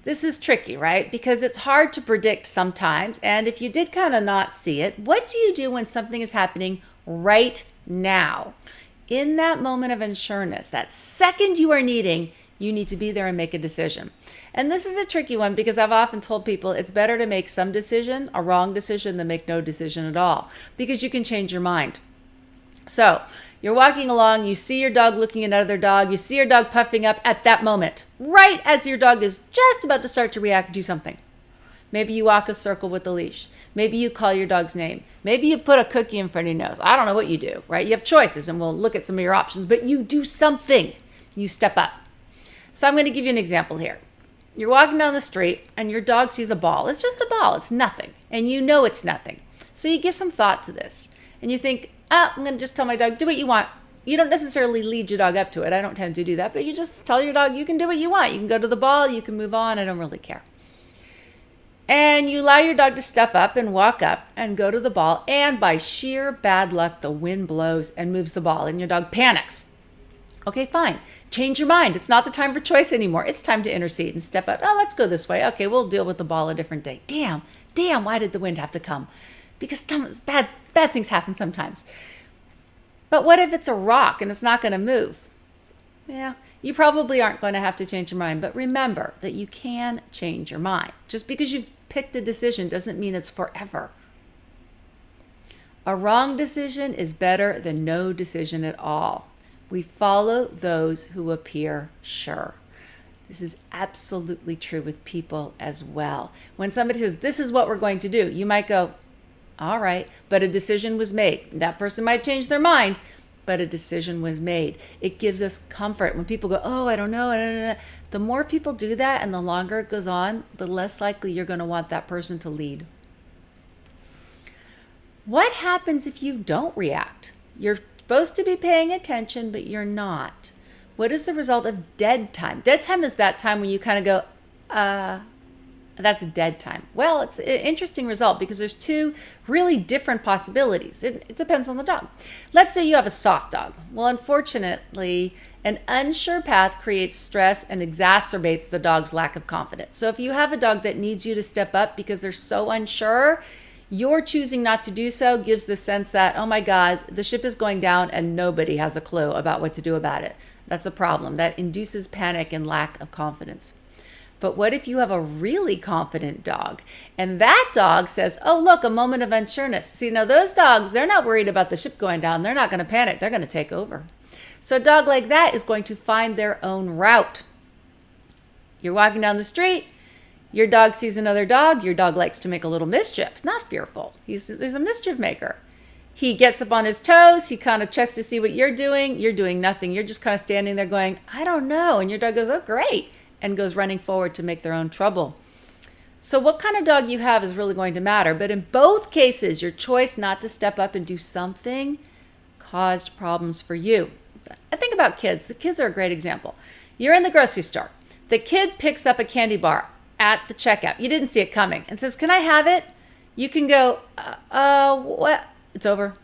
This is tricky, right? Because it's hard to predict sometimes. And if you did kind of not see it, what do you do when something is happening right now? In that moment of unsureness, that second you are needing, you need to be there and make a decision. And this is a tricky one because I've often told people it's better to make some decision, a wrong decision, than make no decision at all, because you can change your mind. So you're walking along, you see your dog looking at another dog, you see your dog puffing up at that moment, right as your dog is just about to start to react, do something. Maybe you walk a circle with the leash. Maybe you call your dog's name. Maybe you put a cookie in front of your nose. I don't know what you do, right? You have choices, and we'll look at some of your options, but you do something. You step up. So I'm going to give you an example here. You're walking down the street, and your dog sees a ball. It's just a ball. It's nothing, and you know it's nothing. So you give some thought to this, and you think, I'm going to just tell my dog, do what you want. You don't necessarily lead your dog up to it. I don't tend to do that, but you just tell your dog you can do what you want. You can go to the ball, you can move on. I don't really care. And you allow your dog to step up and walk up and go to the ball. And by sheer bad luck, the wind blows and moves the ball and your dog panics. Okay, fine. Change your mind. It's not the time for choice anymore. It's time to intercede and step up. Oh, let's go this way. Okay, we'll deal with the ball a different day. Damn, why did the wind have to come? Because bad things happen sometimes. But what if it's a rock and it's not going to move? Yeah, you probably aren't going to have to change your mind. But remember that you can change your mind. Just because you've picked a decision doesn't mean it's forever. A wrong decision is better than no decision at all. We follow those who appear sure. This is absolutely true with people as well. When somebody says, this is what we're going to do, you might go, all right, but a decision was made. That person might change their mind, but a decision was made. It gives us comfort. When people go, oh, I don't know. The more people do that and the longer it goes on, the less likely you're going to want that person to lead. What happens if you don't react? You're supposed to be paying attention, but you're not. What is the result of dead time? Dead time is that time when you kind of go, that's dead time. Well, it's an interesting result because there's two really different possibilities. It depends on the dog. Let's say you have a soft dog. Well, unfortunately, an unsure path creates stress and exacerbates the dog's lack of confidence. So if you have a dog that needs you to step up because they're so unsure, your choosing not to do so gives the sense that, oh my God, the ship is going down and nobody has a clue about what to do about it. That's a problem. That induces panic and lack of confidence. But what if you have a really confident dog and that dog says, oh, look, a moment of unsureness. See, now those dogs, they're not worried about the ship going down. They're not going to panic. They're going to take over. So a dog like that is going to find their own route. You're walking down the street. Your dog sees another dog. Your dog likes to make a little mischief. Not fearful. He's a mischief maker. He gets up on his toes. He kind of checks to see what you're doing. You're doing nothing. You're just kind of standing there going, I don't know. And your dog goes, oh, great. And goes running forward to make their own trouble. So what kind of dog you have is really going to matter. But in both cases, your choice not to step up and do something caused problems for you. I think about kids. The kids are a great example. You're in the grocery store. The kid picks up a candy bar at the checkout. You didn't see it coming and says, can I have it? You can go, what? It's over.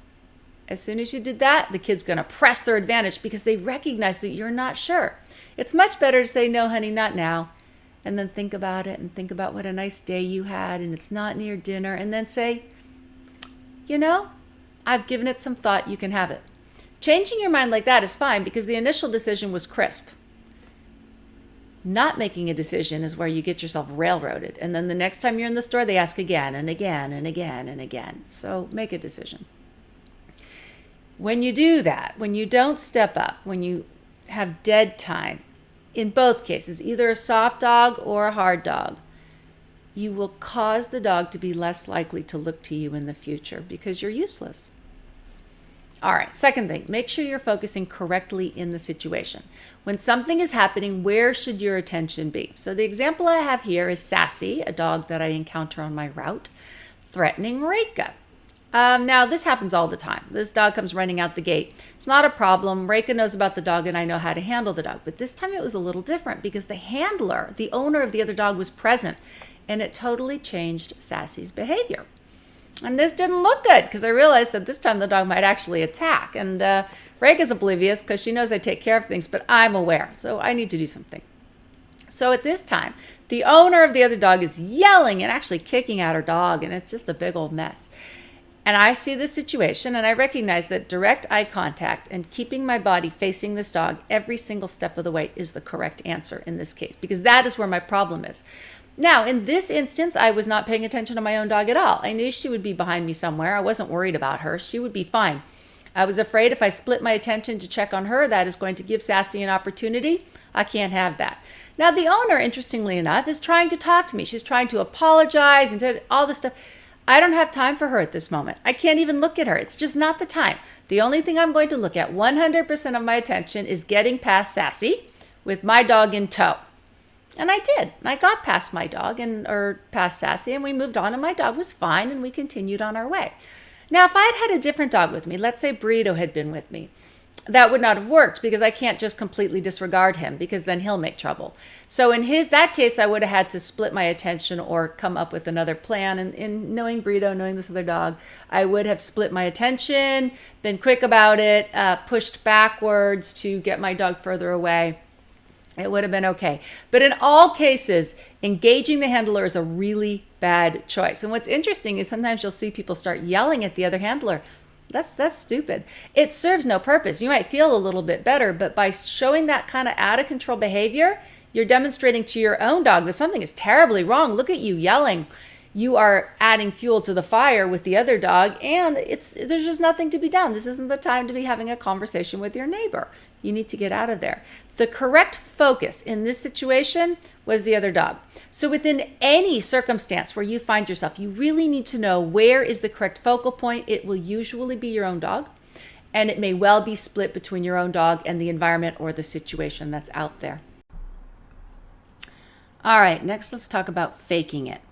As soon as you did that, the kid's going to press their advantage because they recognize that you're not sure. It's much better to say, no, honey, not now. and then think about it and think about what a nice day you had and it's not near dinner, and then say, I've given it some thought, you can have it. Changing your mind like that is fine because the initial decision was crisp. Not making a decision is where you get yourself railroaded. And then the next time you're in the store, they ask again and again and again and again. So make a decision. When you do that, when you don't step up, when you have dead time, in both cases, either a soft dog or a hard dog, you will cause the dog to be less likely to look to you in the future because you're useless. All right, second thing, make sure you're focusing correctly in the situation. When something is happening, where should your attention be? So the example I have here is Sassy, a dog that I encounter on my route, threatening Reika. Now, this happens all the time. This dog comes running out the gate. It's not a problem. Reika knows about the dog and I know how to handle the dog. But this time it was a little different because the handler, the owner of the other dog, was present and it totally changed Sassy's behavior. And this didn't look good because I realized that this time the dog might actually attack. And Reika's oblivious because she knows I take care of things, but I'm aware. So I need to do something. So at this time, the owner of the other dog is yelling and actually kicking at her dog. And it's just a big old mess. And I see this situation and I recognize that direct eye contact and keeping my body facing this dog every single step of the way is the correct answer in this case, because that is where my problem is. Now, in this instance, I was not paying attention to my own dog at all. I knew she would be behind me somewhere. I wasn't worried about her. She would be fine. I was afraid if I split my attention to check on her, that is going to give Sassy an opportunity. I can't have that. Now, the owner, interestingly enough, is trying to talk to me. She's trying to apologize and all this stuff. I don't have time for her at this moment. I can't even look at her. It's just not the time. The only thing I'm going to look at 100% of my attention is getting past Sassy with my dog in tow. And I did. And I got past my dog or past Sassy and we moved on and my dog was fine and we continued on our way. Now, if I had had a different dog with me, let's say Burrito had been with me, that would not have worked because I can't just completely disregard him because then he'll make trouble. So in that case, I would have had to split my attention or come up with another plan. And in knowing Burrito, knowing this other dog, I would have split my attention, been quick about it, pushed backwards to get my dog further away. It would have been okay. But in all cases, engaging the handler is a really bad choice. And what's interesting is sometimes you'll see people start yelling at the other handler. That's stupid. It serves no purpose. You might feel a little bit better, but by showing that kind of out of control behavior, you're demonstrating to your own dog that something is terribly wrong. Look at you yelling. You are adding fuel to the fire with the other dog, and there's just nothing to be done. This isn't the time to be having a conversation with your neighbor. You need to get out of there. The correct focus in this situation was the other dog. So within any circumstance where you find yourself, you really need to know where is the correct focal point. It will usually be your own dog, and it may well be split between your own dog and the environment or the situation that's out there. All right, next let's talk about faking it.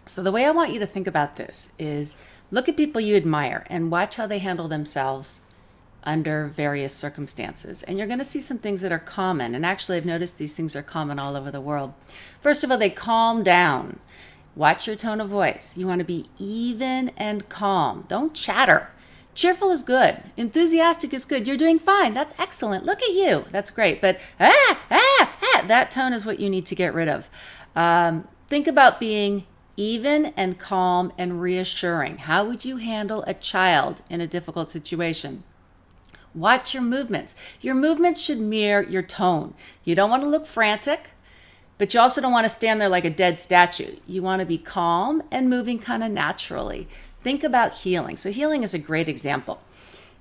So the way I want you to think about this is look at people you admire and watch how they handle themselves under various circumstances. And you're going to see some things that are common. And actually, I've noticed these things are common all over the world. First of all, they calm down. Watch your tone of voice. You want to be even and calm. Don't chatter. Cheerful is good. Enthusiastic is good. You're doing fine. That's excellent. Look at you. That's great. But that tone is what you need to get rid of. Think about being even and calm and reassuring. How would you handle a child in a difficult situation? Watch your movements. Your movements should mirror your tone. You don't want to look frantic, but you also don't want to stand there like a dead statue. You want to be calm and moving kind of naturally. Think about healing. So healing is a great example.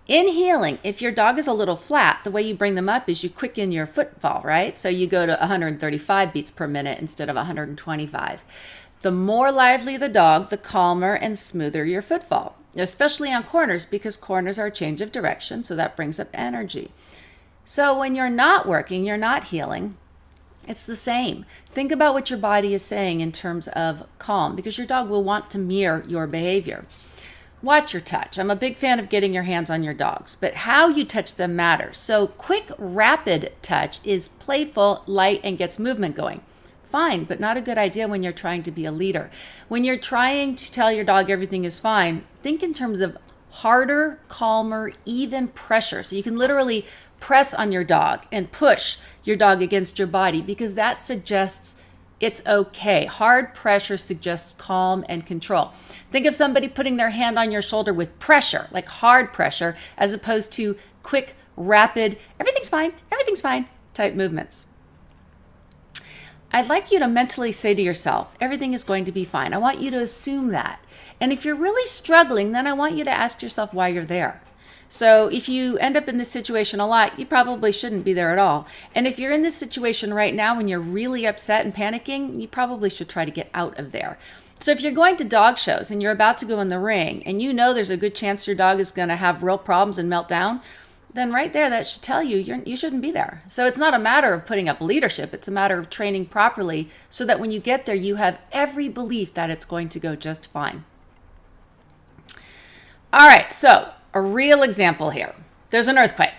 In healing, if your dog is a little flat, the way you bring them up is you quicken your footfall, right? So you go to 135 beats per minute instead of 125. The more lively the dog, the calmer and smoother your footfall, especially on corners because corners are a change of direction, so that brings up energy. So when you're not working, you're not healing, it's the same. Think about what your body is saying in terms of calm because your dog will want to mirror your behavior. Watch your touch. I'm a big fan of getting your hands on your dogs, but how you touch them matters. So quick, rapid touch is playful, light, and gets movement going. Fine, but not a good idea when you're trying to be a leader. When you're trying to tell your dog everything is fine, think in terms of harder, calmer, even pressure. So you can literally press on your dog and push your dog against your body because that suggests It's okay. Hard pressure suggests calm and control. Think of somebody putting their hand on your shoulder with pressure, like hard pressure, as opposed to quick, rapid, everything's fine type movements. I'd like you to mentally say to yourself, everything is going to be fine. I want you to assume that. And if you're really struggling, then I want you to ask yourself why you're there. So if you end up in this situation a lot, you probably shouldn't be there at all. And if you're in this situation right now and you're really upset and panicking, you probably should try to get out of there. So if you're going to dog shows and you're about to go in the ring and you know there's a good chance your dog is going to have real problems and melt down, then right there, that should tell you you shouldn't be there. So it's not a matter of putting up leadership. It's a matter of training properly so that when you get there, you have every belief that it's going to go just fine. All right, so a real example here. There's an earthquake.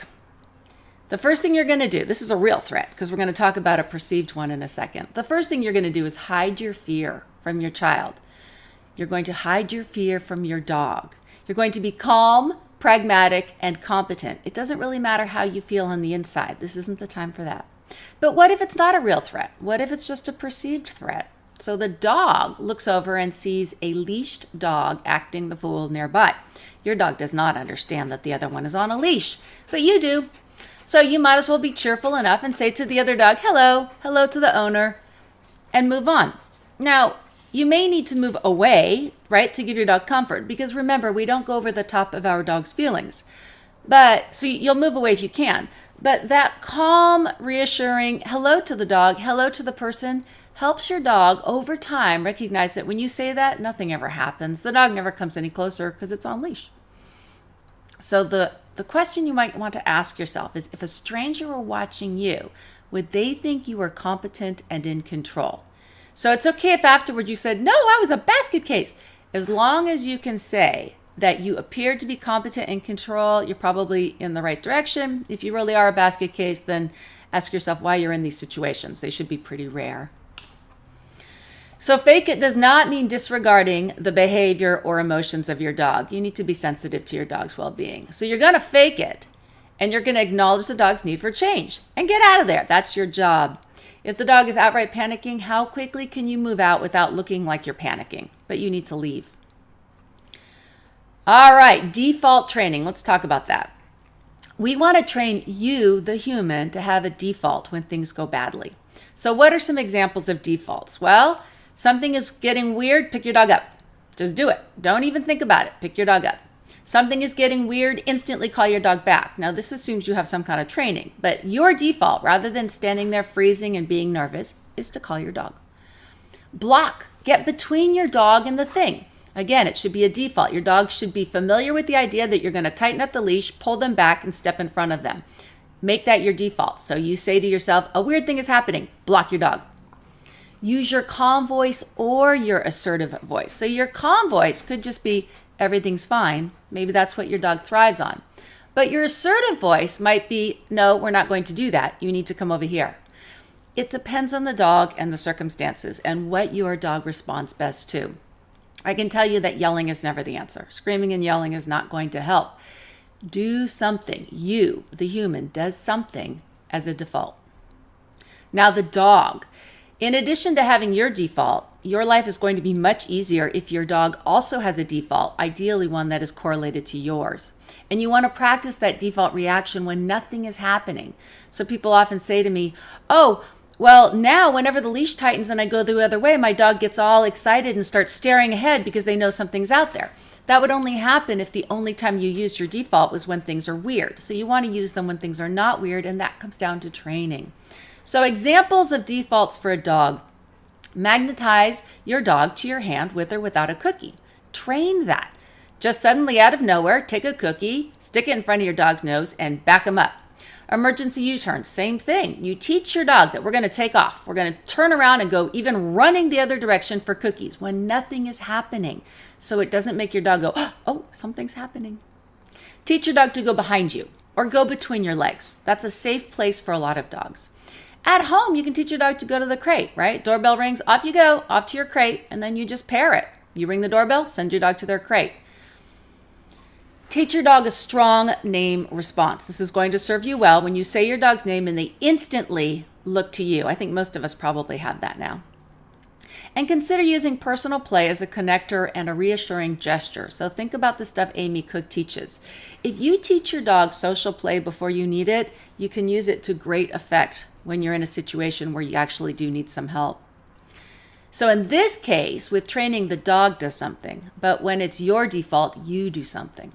The first thing you're going to do, this is a real threat because we're going to talk about a perceived one in a second. The first thing you're going to do is hide your fear from your child. You're going to hide your fear from your dog. You're going to be calm, pragmatic, and competent. It doesn't really matter how you feel on the inside. This isn't the time for that. But what if it's not a real threat? What if it's just a perceived threat? So the dog looks over and sees a leashed dog acting the fool nearby. Your dog does not understand that the other one is on a leash, but you do. So you might as well be cheerful enough and say to the other dog, hello to the owner, and move on. Now, you may need to move away, right, to give your dog comfort, because remember, we don't go over the top of our dog's feelings. But so you'll move away if you can. But that calm, reassuring hello to the dog, hello to the person helps your dog over time recognize that when you say that, nothing ever happens. The dog never comes any closer because it's on leash. So the question you might want to ask yourself is, if a stranger were watching you, would they think you were competent and in control? So it's okay if afterward you said, no, I was a basket case. As long as you can say that you appeared to be competent and control, you're probably in the right direction. If you really are a basket case, then ask yourself why you're in these situations. They should be pretty rare. So fake it does not mean disregarding the behavior or emotions of your dog. You need to be sensitive to your dog's well-being. So you're going to fake it, and you're going to acknowledge the dog's need for change and get out of there. That's your job. If the dog is outright panicking, how quickly can you move out without looking like you're panicking? But you need to leave. All right, default training. Let's talk about that. We want to train you, the human, to have a default when things go badly. So what are some examples of defaults? Well, something is getting weird, pick your dog up. Just do it. Don't even think about it. Pick your dog up. Something is getting weird, instantly call your dog back. Now, this assumes you have some kind of training, but your default, rather than standing there freezing and being nervous, is to call your dog. Block. Get between your dog and the thing. Again, it should be a default. Your dog should be familiar with the idea that you're going to tighten up the leash, pull them back, and step in front of them. Make that your default. So you say to yourself, a weird thing is happening. Block your dog. Use your calm voice or your assertive voice. So your calm voice could just be, everything's fine. Maybe that's what your dog thrives on. But your assertive voice might be, no, we're not going to do that. You need to come over here. It depends on the dog and the circumstances and what your dog responds best to. I can tell you that yelling is never the answer. Screaming and yelling is not going to help. Do something. You, the human, does something as a default. Now the dog. In addition to having your default, your life is going to be much easier if your dog also has a default, ideally one that is correlated to yours. And you want to practice that default reaction when nothing is happening. So people often say to me, oh, well, now whenever the leash tightens and I go the other way, my dog gets all excited and starts staring ahead because they know something's out there. That would only happen if the only time you used your default was when things are weird. So you want to use them when things are not weird, and that comes down to training. So examples of defaults for a dog. Magnetize your dog to your hand with or without a cookie. Train that. Just suddenly out of nowhere, take a cookie, stick it in front of your dog's nose, and back him up. Emergency U-turn, same thing. You teach your dog that we're going to take off. We're going to turn around and go even running the other direction for cookies when nothing is happening. So it doesn't make your dog go, oh, something's happening. Teach your dog to go behind you or go between your legs. That's a safe place for a lot of dogs. At home, you can teach your dog to go to the crate, right? Doorbell rings, off you go, off to your crate, and then you just pair it. You ring the doorbell, send your dog to their crate. Teach your dog a strong name response. This is going to serve you well when you say your dog's name and they instantly look to you. I think most of us probably have that now. And consider using personal play as a connector and a reassuring gesture. So think about the stuff Amy Cook teaches. If you teach your dog social play before you need it, you can use it to great effect when you're in a situation where you actually do need some help. So in this case, with training, the dog does something, but when it's your default, you do something.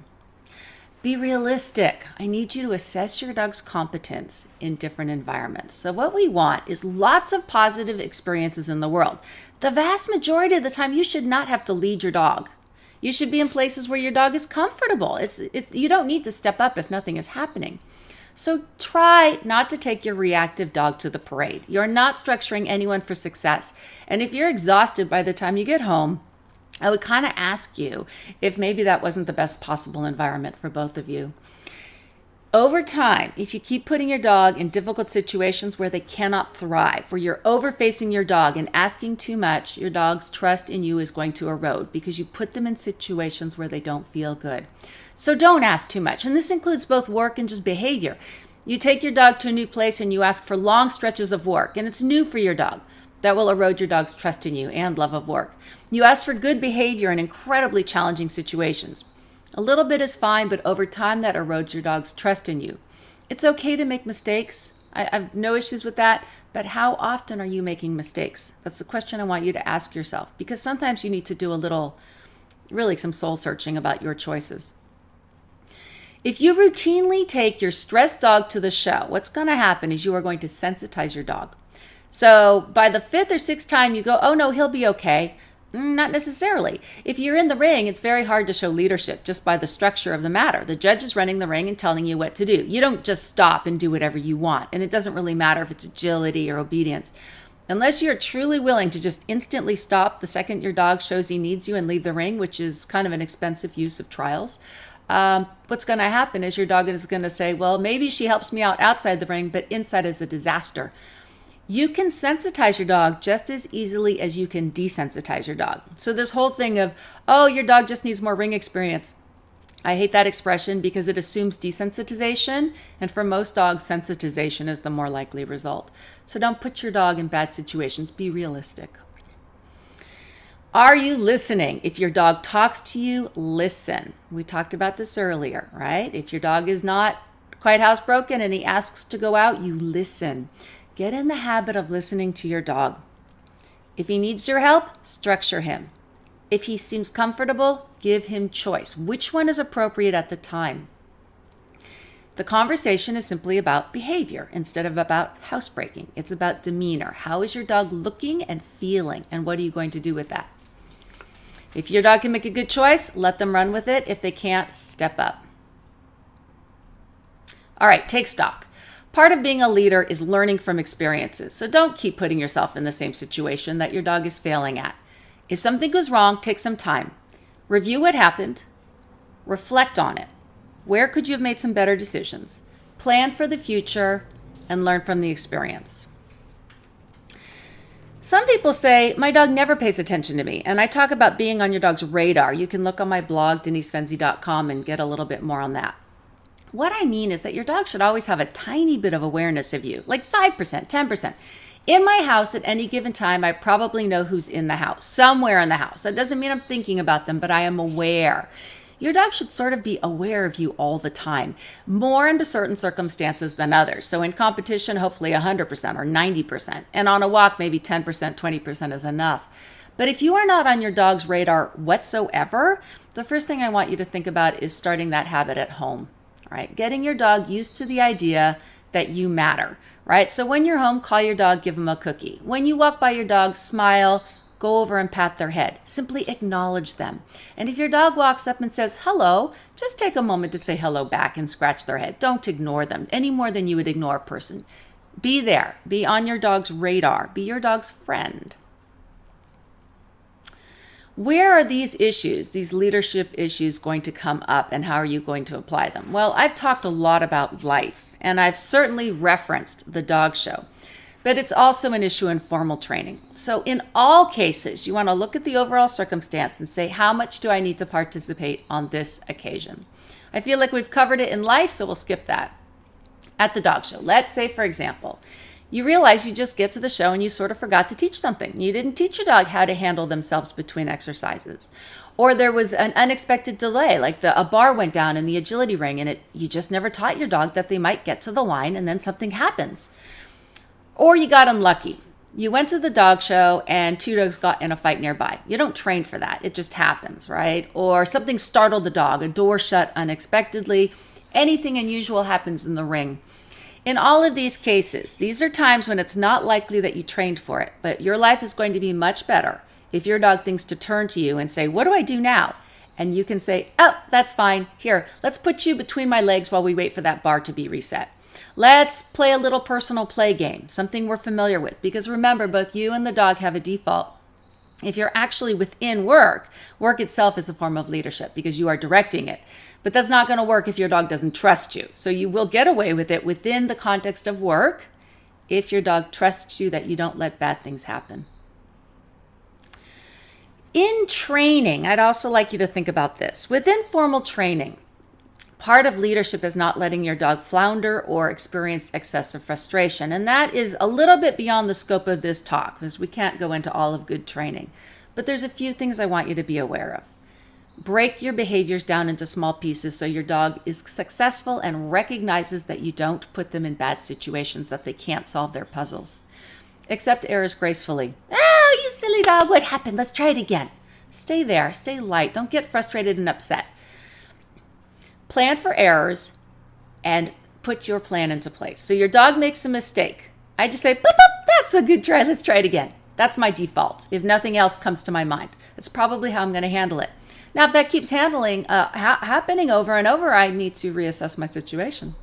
Be realistic. I need you to assess your dog's competence in different environments. So what we want is lots of positive experiences in the world. The vast majority of the time, you should not have to lead your dog. You should be in places where your dog is comfortable. You don't need to step up if nothing is happening. So try not to take your reactive dog to the parade. You're not structuring anyone for success. And if you're exhausted by the time you get home, I would kind of ask you if maybe that wasn't the best possible environment for both of you. Over time, if you keep putting your dog in difficult situations where they cannot thrive, where you're overfacing your dog and asking too much, your dog's trust in you is going to erode because you put them in situations where they don't feel good. So don't ask too much. And this includes both work and just behavior. You take your dog to a new place and you ask for long stretches of work, and it's new for your dog. That will erode your dog's trust in you and love of work. You ask for good behavior in incredibly challenging situations. A little bit is fine, but over time that erodes your dog's trust in you. It's okay to make mistakes. I have no issues with that, but how often are you making mistakes? That's the question I want you to ask yourself, because sometimes you need to do a little, really some soul searching about your choices. If you routinely take your stressed dog to the show, what's going to happen is you are going to sensitize your dog. So by the 5th or 6th time you go, oh no, he'll be okay. Not necessarily. If you're in the ring, it's very hard to show leadership just by the structure of the matter. The judge is running the ring and telling you what to do. You don't just stop and do whatever you want. And it doesn't really matter if it's agility or obedience. Unless you're truly willing to just instantly stop the second your dog shows he needs you and leave the ring, which is kind of an expensive use of trials, what's going to happen is your dog is going to say, well, maybe she helps me out outside the ring, but inside is a disaster. You can sensitize your dog just as easily as you can desensitize your dog. So this whole thing of, oh, your dog just needs more ring experience. I hate that expression because it assumes desensitization. And for most dogs, sensitization is the more likely result. So don't put your dog in bad situations. Be realistic. Are you listening? If your dog talks to you, listen. We talked about this earlier, right? If your dog is not quite housebroken and he asks to go out, you listen. Get in the habit of listening to your dog. If he needs your help, structure him. If he seems comfortable, give him choice. Which one is appropriate at the time? The conversation is simply about behavior instead of about housebreaking. It's about demeanor. How is your dog looking and feeling, and what are you going to do with that? If your dog can make a good choice, let them run with it. If they can't, step up. All right, take stock. Part of being a leader is learning from experiences. So don't keep putting yourself in the same situation that your dog is failing at. If something goes wrong, take some time. Review what happened. Reflect on it. Where could you have made some better decisions? Plan for the future and learn from the experience. Some people say, my dog never pays attention to me. And I talk about being on your dog's radar. You can look on my blog, denisefenzi.com, and get a little bit more on that. What I mean is that your dog should always have a tiny bit of awareness of you, like 5%, 10%. In my house at any given time, I probably know who's in the house, somewhere in the house. That doesn't mean I'm thinking about them, but I am aware. Your dog should sort of be aware of you all the time, more under certain circumstances than others. So in competition, hopefully 100% or 90%. And on a walk, maybe 10%, 20% is enough. But if you are not on your dog's radar whatsoever, the first thing I want you to think about is starting that habit at home. Right? Getting your dog used to the idea that you matter, right? So when you're home, call your dog, give them a cookie. When you walk by your dog, smile, go over and pat their head. Simply acknowledge them. And if your dog walks up and says hello, just take a moment to say hello back and scratch their head. Don't ignore them any more than you would ignore a person. Be there. Be on your dog's radar. Be your dog's friend. Where are these issues, these leadership issues, going to come up, and how are you going to apply them? Well, I've talked a lot about life, and I've certainly referenced the dog show, but it's also an issue in formal training. So in all cases, you want to look at the overall circumstance and say, how much do I need to participate on this occasion? I feel like we've covered it in life, so we'll skip that. At the dog show, let's say, for example, You realize you just get to the show and you sort of forgot to teach something. You didn't teach your dog how to handle themselves between exercises. Or there was an unexpected delay, like a bar went down in the agility ring, and you just never taught your dog that they might get to the line and then something happens. Or you got unlucky. You went to the dog show and two dogs got in a fight nearby. You don't train for that. It just happens, right? Or something startled the dog, a door shut unexpectedly. Anything unusual happens in the ring. In all of these cases, these are times when it's not likely that you trained for it, but your life is going to be much better if your dog thinks to turn to you and say, "What do I do now?" And you can say, "Oh, that's fine. Here, let's put you between my legs while we wait for that bar to be reset. Let's play a little personal play game, something we're familiar with." Because remember, both you and the dog have a default. If you're actually within work, work itself is a form of leadership because you are directing it. But that's not going to work if your dog doesn't trust you. So you will get away with it within the context of work if your dog trusts you that you don't let bad things happen. In training, I'd also like you to think about this. Within formal training, part of leadership is not letting your dog flounder or experience excessive frustration. And that is a little bit beyond the scope of this talk because we can't go into all of good training. But there's a few things I want you to be aware of. Break your behaviors down into small pieces so your dog is successful and recognizes that you don't put them in bad situations that they can't solve their puzzles. Accept errors gracefully. "Oh, you silly dog, what happened? Let's try it again." Stay there, stay light. Don't get frustrated and upset. Plan for errors and put your plan into place. So your dog makes a mistake. I just say, "Boop, boop, that's a good try. Let's try it again." That's my default. If nothing else comes to my mind, that's probably how I'm going to handle it. Now, if that keeps happening over and over, I need to reassess my situation.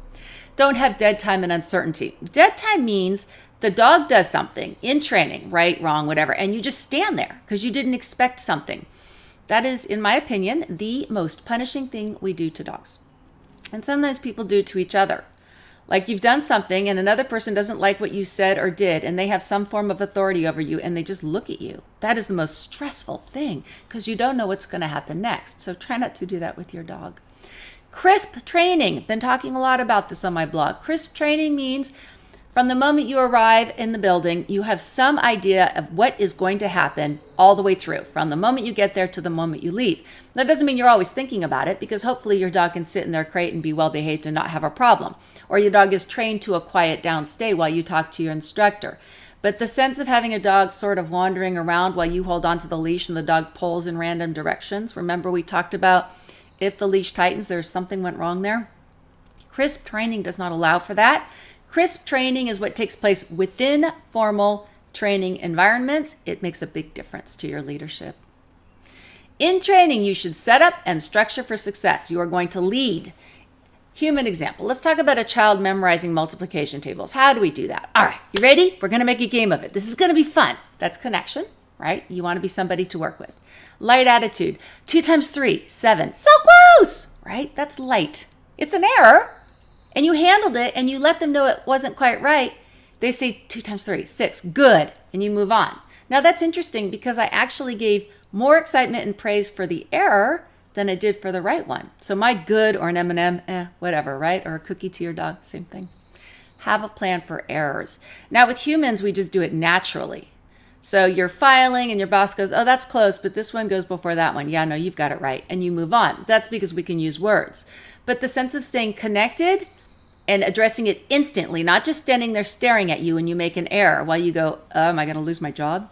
Don't have dead time and uncertainty. Dead time means the dog does something in training, right, wrong, whatever, and you just stand there because you didn't expect something. That is, in my opinion, the most punishing thing we do to dogs. And sometimes people do it to each other. Like you've done something and another person doesn't like what you said or did, and they have some form of authority over you and they just look at you. That is the most stressful thing because you don't know what's going to happen next. So try not to do that with your dog. Crisp training. Been talking a lot about this on my blog. Crisp training means from the moment you arrive in the building, you have some idea of what is going to happen all the way through, from the moment you get there to the moment you leave. That doesn't mean you're always thinking about it because hopefully your dog can sit in their crate and be well behaved and not have a problem. Or your dog is trained to a quiet down stay while you talk to your instructor. But the sense of having a dog sort of wandering around while you hold onto the leash and the dog pulls in random directions. Remember we talked about if the leash tightens, there's something went wrong there. Crisp training does not allow for that. Crisp training is what takes place within formal training environments. It makes a big difference to your leadership. In training, you should set up and structure for success. You are going to lead. Human example. Let's talk about a child memorizing multiplication tables. How do we do that? All right, you ready? We're going to make a game of it. This is going to be fun. That's connection, right? You want to be somebody to work with. Light attitude. 2 times 3, 7. So close, right? That's light. It's an error. And you handled it and you let them know it wasn't quite right. They say 2 times 3, 6, good, and you move on. Now that's interesting because I actually gave more excitement and praise for the error than I did for the right one. So my good or an M&M, whatever, right? Or a cookie to your dog, same thing. Have a plan for errors. Now with humans, we just do it naturally. So you're filing and your boss goes, "Oh, that's close, but this one goes before that one." "Yeah, no, you've got it right." And you move on. That's because we can use words. But the sense of staying connected and addressing it instantly, not just standing there staring at you when you make an error while you go, "Oh, am I going to lose my job?"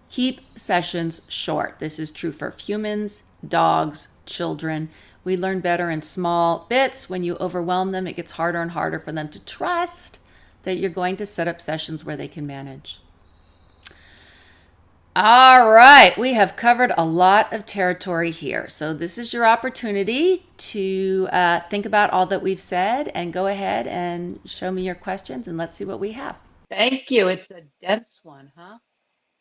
Keep sessions short. This is true for humans, dogs, children. We learn better in small bits. When you overwhelm them, it gets harder and harder for them to trust that you're going to set up sessions where they can manage. All right, we have covered a lot of territory here. So this is your opportunity to think about all that we've said and go ahead and show me your questions and let's see what we have. Thank you. It's a dense one, huh?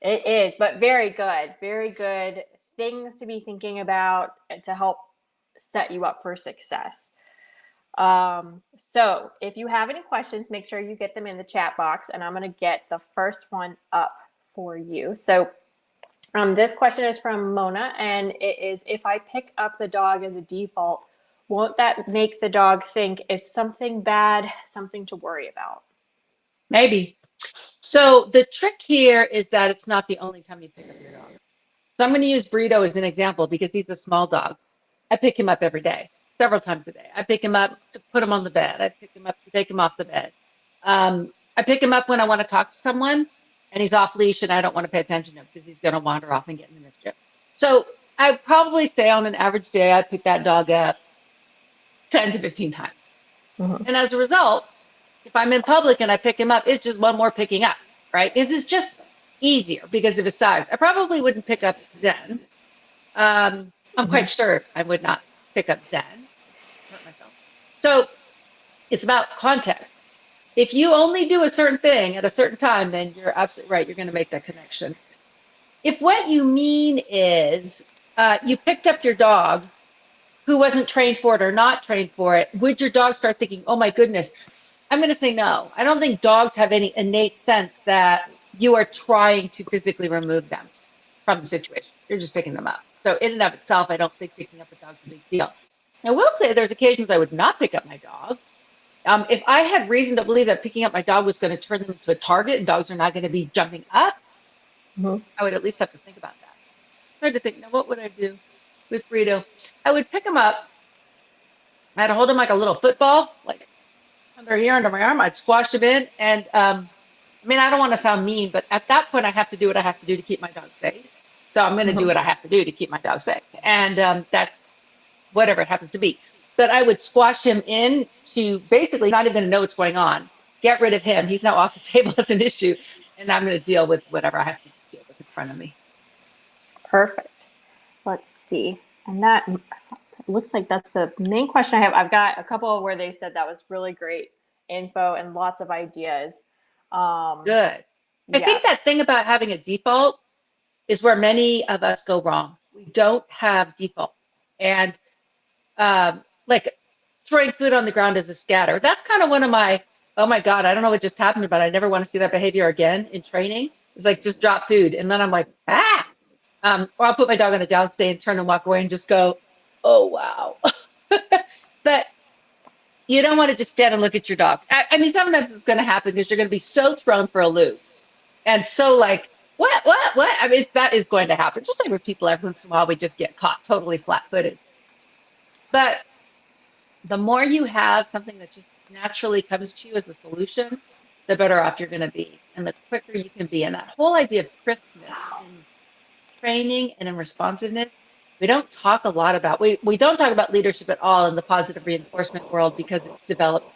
It is, but very good. Very good things to be thinking about to help set you up for success. So if you have any questions, make sure you get them in the chat box, and I'm going to get the first one up for you. So this question is from Mona, and it is, if I pick up the dog as a default, won't that make the dog think it's something bad, something to worry about? Maybe. So the trick here is that it's not the only time you pick up your dog. So I'm going to use Burrito as an example because he's a small dog. I pick him up every day, several times a day. I pick him up to put him on the bed. I pick him up to take him off the bed. I pick him up when I want to talk to someone and he's off leash and I don't want to pay attention to him because he's going to wander off and get into mischief. So I probably say on an average day, I pick that dog up 10 to 15 times. Mm-hmm. And as a result, if I'm in public and I pick him up, it's just one more picking up, right? It's just easier because of his size. I probably wouldn't pick up Zen. I'm quite sure I would not pick up Zen. Hurt myself. So it's about context. If you only do a certain thing at a certain time, then you're absolutely right. You're going to make that connection. If what you mean is you picked up your dog who wasn't trained for it or not trained for it, would your dog start thinking, oh my goodness, I'm going to say no. I don't think dogs have any innate sense that you are trying to physically remove them from the situation. You're just picking them up. So in and of itself, I don't think picking up a dog's a big deal. I will say there's occasions I would not pick up my dog. If I had reason to believe that picking up my dog was going to turn them into a target and dogs are not going to be jumping up, Mm-hmm. I would at least have to think about that. I tried to think, now what would I do with Burrito? I would pick him up. I'd hold him like a little football, like under here, under my arm. I'd squash him in. And I mean, I don't want to sound mean, but at that point, I have to do what I have to do to keep my dog safe. So I'm going to do what I have to do to keep my dog safe. And that's whatever it happens to be. But I would squash him in to basically not even know what's going on. Get rid of him. He's now off the table as an issue. And I'm going to deal with whatever I have to deal with in front of me. Perfect. Let's see. And that looks like that's the main question I have. I've got a couple where they said that was really great info and lots of ideas. Good. I think that thing about having a default is where many of us go wrong. We don't have default. And like throwing food on the ground as a scatter. That's kind of one of my, oh my God, I don't know what just happened, but I never want to see that behavior again in training. It's like just drop food. And then I'm like, ah. Or I'll put my dog on a downstay and turn and walk away and just go, oh, wow. But you don't want to just stand and look at your dog. I mean, sometimes it's going to happen because you're going to be so thrown for a loop and so like, what? I mean, that is going to happen. Just like with people, every once in a while, we just get caught totally flat footed. But the more you have something that just naturally comes to you as a solution, the better off you're going to be and the quicker you can be. And that whole idea of crispness in training and in responsiveness, we don't talk a lot about, we don't talk about leadership at all in the positive reinforcement world because it's developed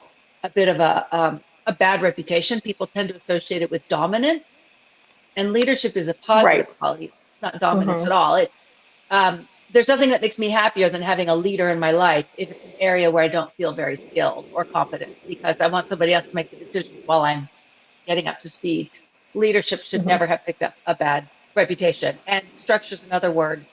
a bit of a bad reputation. People tend to associate it with dominance, and leadership is a positive quality. It's not dominance at all. It's there's nothing that makes me happier than having a leader in my life if it's an area where I don't feel very skilled or competent because I want somebody else to make the decisions while I'm getting up to speed. Leadership should never have picked up a bad reputation. And structure is another word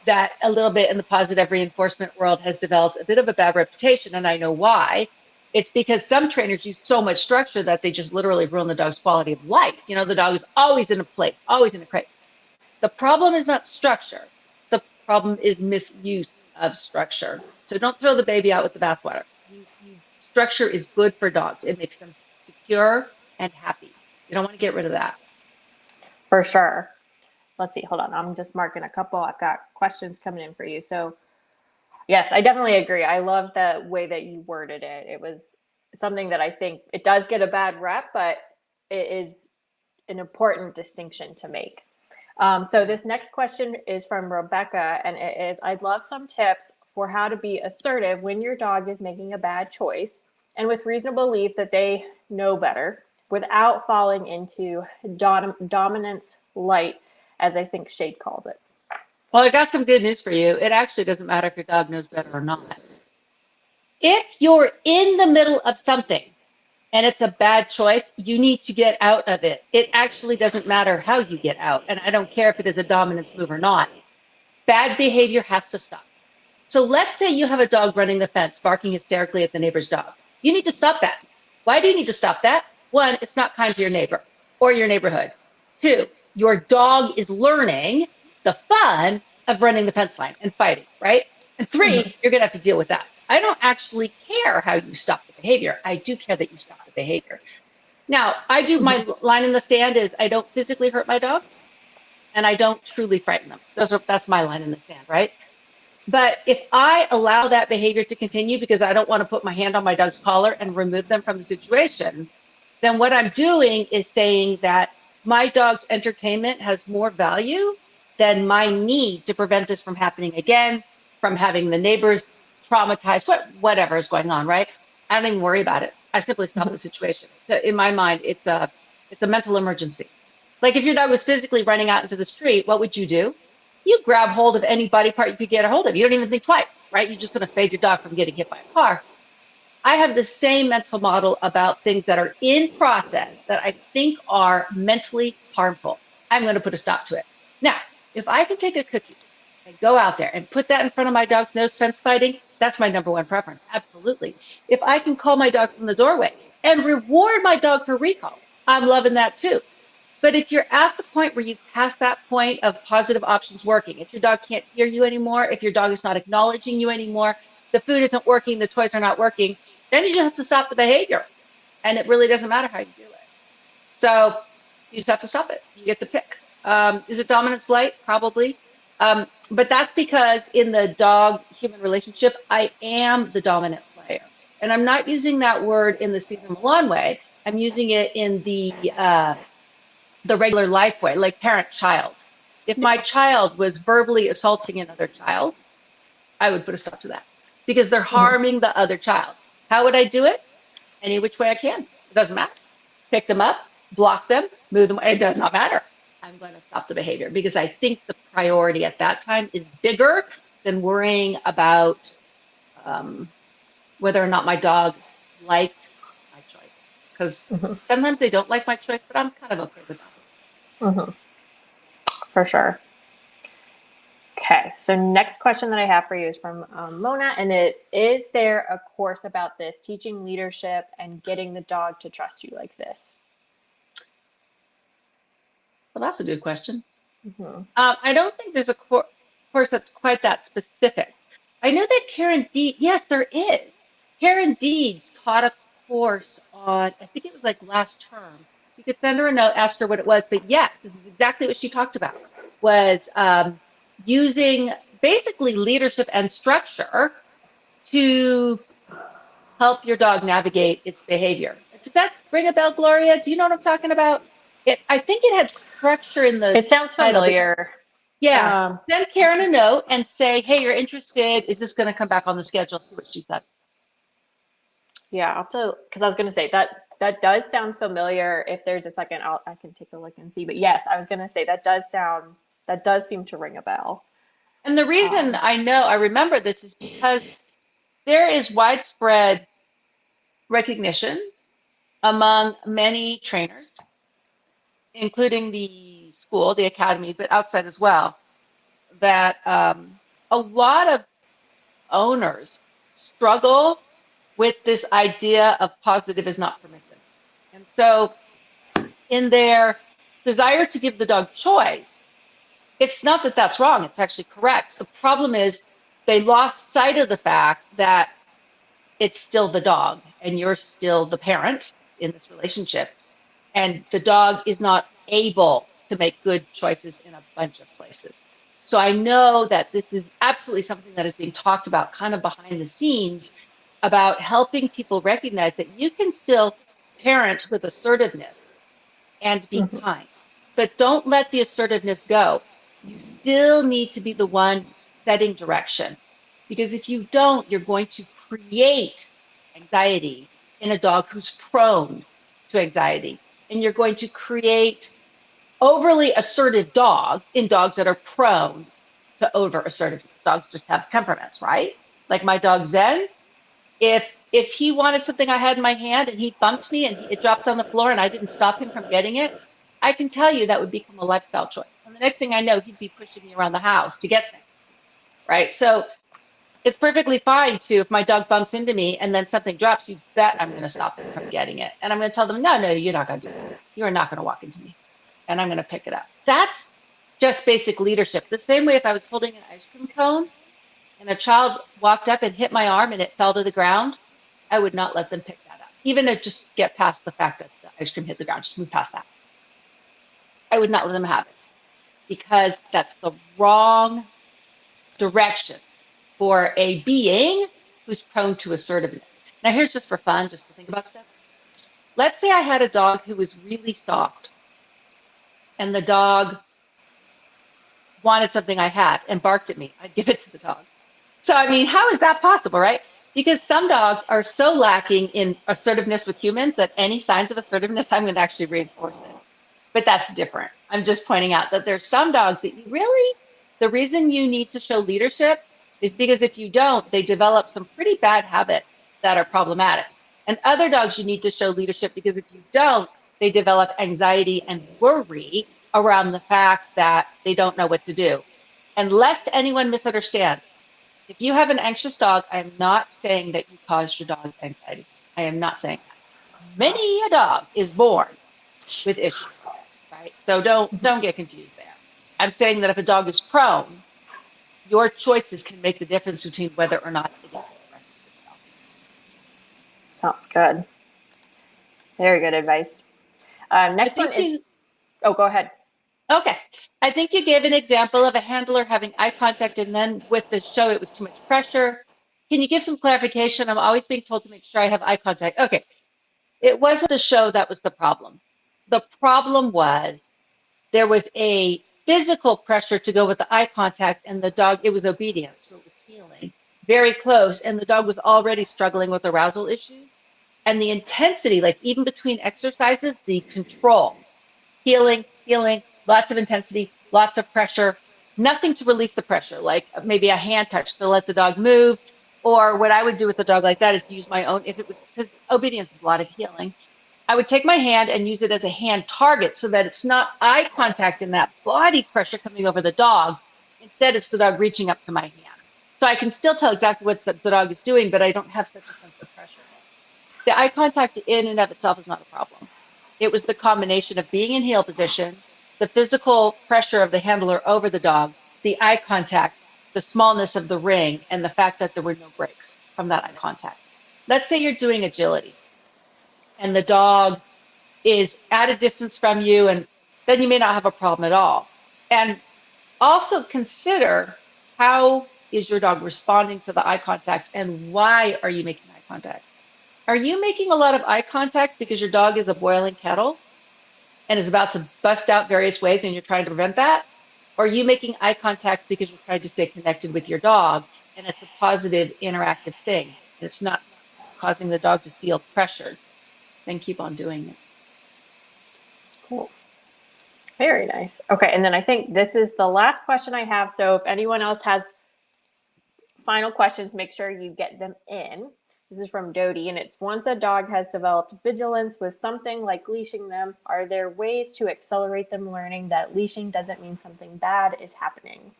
that a little bit in the positive reinforcement world has developed a bit of a bad reputation. And I know why. It's because some trainers use so much structure that they just literally ruin the dog's quality of life. You know, the dog is always in a place, always in a crate. The problem is not structure. The problem is misuse of structure. So don't throw the baby out with the bathwater. Structure is good for dogs. It makes them secure and happy. You don't want to get rid of that. For sure. Let's see. Hold on. I'm just marking a couple. I've got questions coming in for you. So yes, I definitely agree. I love the way that you worded it. It was something that I think it does get a bad rep, but it is an important distinction to make. So this next question is from Rebecca, and it is, I'd love some tips for how to be assertive when your dog is making a bad choice and with reasonable belief that they know better without falling into dominance light, as I think Shade calls it. Well, I got some good news for you. It actually doesn't matter if your dog knows better or not. If you're in the middle of something and it's a bad choice, you need to get out of it. It actually doesn't matter how you get out. And I don't care if it is a dominance move or not. Bad behavior has to stop. So let's say you have a dog running the fence, barking hysterically at the neighbor's dog. You need to stop that. Why do you need to stop that? One, it's not kind to your neighbor or your neighborhood. Two, your dog is learning the fun of running the fence line and fighting, right? And three, you're going to have to deal with that. I don't actually care how you stop the behavior. I do care that you stop the behavior. Now, I do my line in the sand is I don't physically hurt my dogs and I don't truly frighten them. That's my line in the sand, right? But if I allow that behavior to continue because I don't want to put my hand on my dog's collar and remove them from the situation, then what I'm doing is saying that my dog's entertainment has more value than my need to prevent this from happening again, from having the neighbors traumatized, whatever is going on, right? I don't even worry about it. I simply stop the situation. So in my mind, it's a mental emergency. Like if your dog was physically running out into the street, what would you do? You grab hold of any body part you could get a hold of. You don't even think twice, right? You're just going to save your dog from getting hit by a car. I have the same mental model about things that are in process that I think are mentally harmful. I'm going to put a stop to it. Now, if I can take a cookie and go out there and put that in front of my dog's nose fence fighting, that's my number one preference. Absolutely. If I can call my dog from the doorway and reward my dog for recall, I'm loving that too. But if you're at the point where you've passed that point of positive options working, if your dog can't hear you anymore, if your dog is not acknowledging you anymore, the food isn't working, the toys are not working, then you just have to stop the behavior. And it really doesn't matter how you do it. So you just have to stop it. You get to pick. Is it dominance light? Probably. But that's because in the dog human relationship, I am the dominant player. And I'm not using that word in the Cesar Millan way. I'm using it in the regular life way, like parent child. If my child was verbally assaulting another child, I would put a stop to that because they're harming the other child. How would I do it? Any which way I can. It doesn't matter. Pick them up, block them, move them. It does not matter. I'm going to stop the behavior because I think the priority at that time is bigger than worrying about whether or not my dog liked my choice. Because sometimes they don't like my choice, but I'm kind of okay with that. For sure. Okay, so next question that I have for you is from Mona, and is there a course about this, teaching leadership and getting the dog to trust you like this? Well, that's a good question. I don't think there's a course that's quite that specific. I know that Karen Deeds, yes, there is. Karen Deeds taught a course on, I think it was like last term. You could send her a note, ask her what it was, but yes, this is exactly what she talked about, was using basically leadership and structure to help your dog navigate its behavior. Does that ring a bell, Gloria? Do you know what I'm talking about? I think it had structure in the It sounds title, but familiar. yeah, send Karen a note and say, hey, you're interested. Is this going to come back on the schedule? See what she said. Yeah, I'll have to, because I was going to say that does sound familiar. If there's a second, I can take a look and see. But yes, I was going to say that does seem to ring a bell. And the reason I remember this is because there is widespread recognition among many trainers, including the school, the academy, but outside as well, that a lot of owners struggle with this idea of positive is not permissive. And so, in their desire to give the dog choice, it's not that that's wrong, it's actually correct. The problem is they lost sight of the fact that it's still the dog and you're still the parent in this relationship. And the dog is not able to make good choices in a bunch of places. So I know that this is absolutely something that is being talked about kind of behind the scenes about helping people recognize that you can still parent with assertiveness and be kind, but don't let the assertiveness go. You still need to be the one setting direction because if you don't, you're going to create anxiety in a dog who's prone to anxiety. And you're going to create overly assertive dogs in dogs that are prone to over assertiveness. Dogs just have temperaments, right? Like my dog Zen, if he wanted something I had in my hand and he bumped me and it dropped on the floor and I didn't stop him from getting it, I can tell you that would become a lifestyle choice. And the next thing I know, he'd be pushing me around the house to get things, right? So it's perfectly fine to, if my dog bumps into me and then something drops, you bet I'm going to stop them from getting it. And I'm going to tell them, no, you're not going to do that. You are not going to walk into me. And I'm going to pick it up. That's just basic leadership. The same way if I was holding an ice cream cone and a child walked up and hit my arm and it fell to the ground, I would not let them pick that up, even if just get past the fact that it's done. ice cream hit the ground, just move past that. I would not let them have it because that's the wrong direction for a being who's prone to assertiveness. Now, here's just for fun, just to think about stuff. Let's say I had a dog who was really soft and the dog wanted something I had and barked at me. I'd give it to the dog. So, I mean, how is that possible, right? Because some dogs are so lacking in assertiveness with humans that any signs of assertiveness, I'm going to actually reinforce it. But that's different. I'm just pointing out that there's some dogs that you really, the reason you need to show leadership is because if you don't, they develop some pretty bad habits that are problematic. And other dogs you need to show leadership because if you don't, they develop anxiety and worry around the fact that they don't know what to do. And lest anyone misunderstand, if you have an anxious dog, I am not saying that you caused your dog anxiety. I am not saying that. Many a dog is born with issues, right? So don't get confused there. I'm saying that if a dog is prone, your choices can make the difference between whether or not it is expressing itself. Sounds good. Very good advice. Next one is, oh, go ahead. Okay. I think you gave an example of a handler having eye contact and then with the show it was too much pressure. Can you give some clarification? I'm always being told to make sure I have eye contact. Okay. It wasn't the show that was the problem. The problem was there was a physical pressure to go with the eye contact and the dog, it was obedient. So it was healing very close. And the dog was already struggling with arousal issues. And the intensity, like even between exercises, the control, healing, lots of intensity, lots of pressure, nothing to release the pressure, like maybe a hand touch to let the dog move. Or what I would do with a dog like that is use my own, if it was, because obedience is a lot of healing. I would take my hand and use it as a hand target so that it's not eye contact and that body pressure coming over the dog. Instead, it's the dog reaching up to my hand. So I can still tell exactly what the dog is doing, but I don't have such a sense of pressure. The eye contact in and of itself is not a problem. It was the combination of being in heel position, the physical pressure of the handler over the dog, the eye contact, the smallness of the ring, and the fact that there were no breaks from that eye contact. Let's say you're doing agility and the dog is at a distance from you, and then you may not have a problem at all. And also consider how is your dog responding to the eye contact and why are you making eye contact? Are you making a lot of eye contact because your dog is a boiling kettle and is about to bust out various ways and you're trying to prevent that? Or are you making eye contact because you're trying to stay connected with your dog and it's a positive interactive thing? And it's not causing the dog to feel pressured? Then keep on doing it. Cool. Very nice. Okay, and then I think this is the last question I have. So if anyone else has final questions, make sure you get them in. This is from Dodie, and it's once a dog has developed vigilance with something like leashing them, are there ways to accelerate them learning that leashing doesn't mean something bad is happening?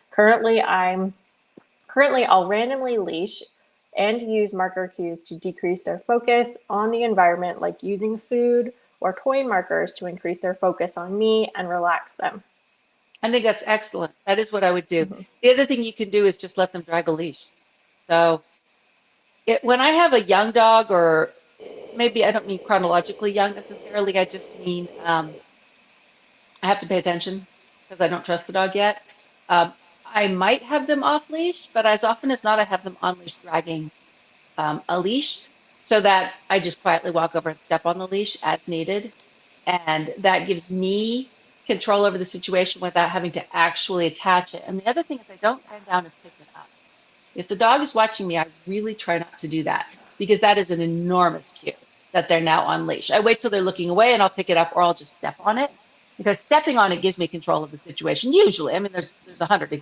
Currently, I'll randomly leash and use marker cues to decrease their focus on the environment, like using food or toy markers to increase their focus on me and relax them. I think that's excellent. That is what I would do. Mm-hmm. The other thing you can do is just let them drag a leash. So when I have a young dog, or maybe I don't mean chronologically young necessarily, I just mean I have to pay attention because I don't trust the dog yet. I might have them off leash, but as often as not, I have them on leash dragging a leash so that I just quietly walk over and step on the leash as needed. And that gives me control over the situation without having to actually attach it. And the other thing is I don't bend down and pick it up. If the dog is watching me, I really try not to do that because that is an enormous cue that they're now on leash. I wait till they're looking away and I'll pick it up or I'll just step on it because stepping on it gives me control of the situation. Usually, I mean, there's 100,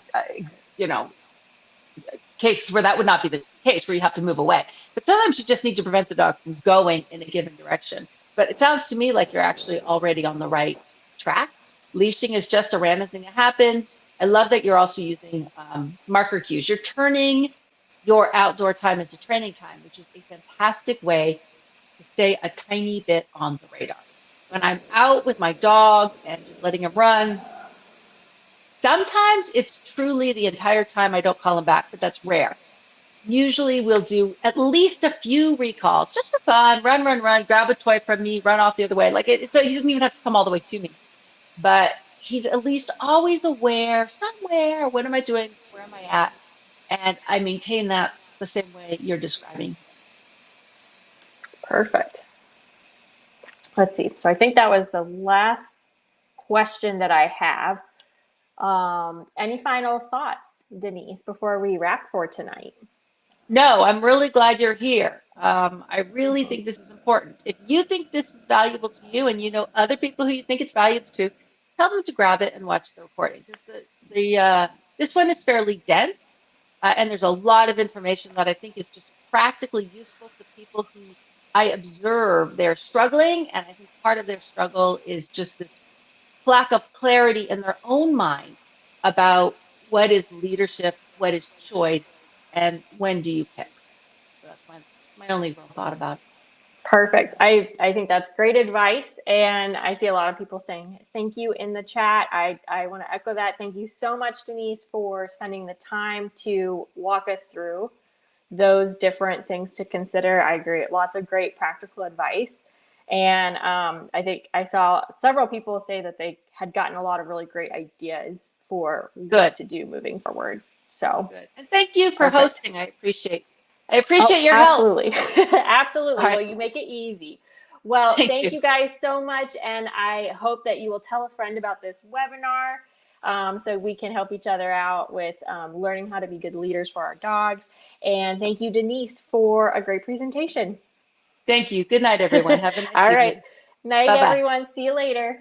cases where that would not be the case, where you have to move away. But sometimes you just need to prevent the dog from going in a given direction. But it sounds to me like you're actually already on the right track. Leashing is just a random thing that happens. I love that you're also using marker cues. You're turning your outdoor time into training time, which is a fantastic way to stay a tiny bit on the radar. When I'm out with my dog and just letting him run, sometimes it's truly the entire time I don't call him back, but that's rare. usually we'll do at least a few recalls just for fun, run, run, run, grab a toy from me, run off the other way. Like so he doesn't even have to come all the way to me, but he's at least always aware somewhere. What am I doing? Where am I at? And I maintain that the same way you're describing. Perfect. Let's see. So I think that was the last question that I have. Any final thoughts, Denise, before we wrap for tonight? No, I'm really glad you're here. I really think this is important. If you think this is valuable to you and you know other people who you think it's valuable to, tell them to grab it and watch the recording. Because this one is fairly dense, and there's a lot of information that I think is just practically useful to people who I observe they're struggling, and I think part of their struggle is just this lack of clarity in their own mind about what is leadership, what is choice, and when do you pick. So that's my only real thought about it. Perfect. I think that's great advice. And I see a lot of people saying thank you in the chat. I want to echo that. Thank you so much, Denise, for spending the time to walk us through those different things to consider. I agree. Lots of great practical advice. And I think I saw several people say that they had gotten a lot of really great ideas for what to do moving forward. So good. And thank you for perfect. hosting. I appreciate your absolutely. help. Absolutely. Right. Well, you make it easy. Well, thank you guys so much. And I hope that you will tell a friend about this webinar so we can help each other out with learning how to be good leaders for our dogs. And thank you, Denise, for a great presentation. Thank you. Good night, everyone. Have a nice All evening. right. Night, Bye-bye. everyone. See you later.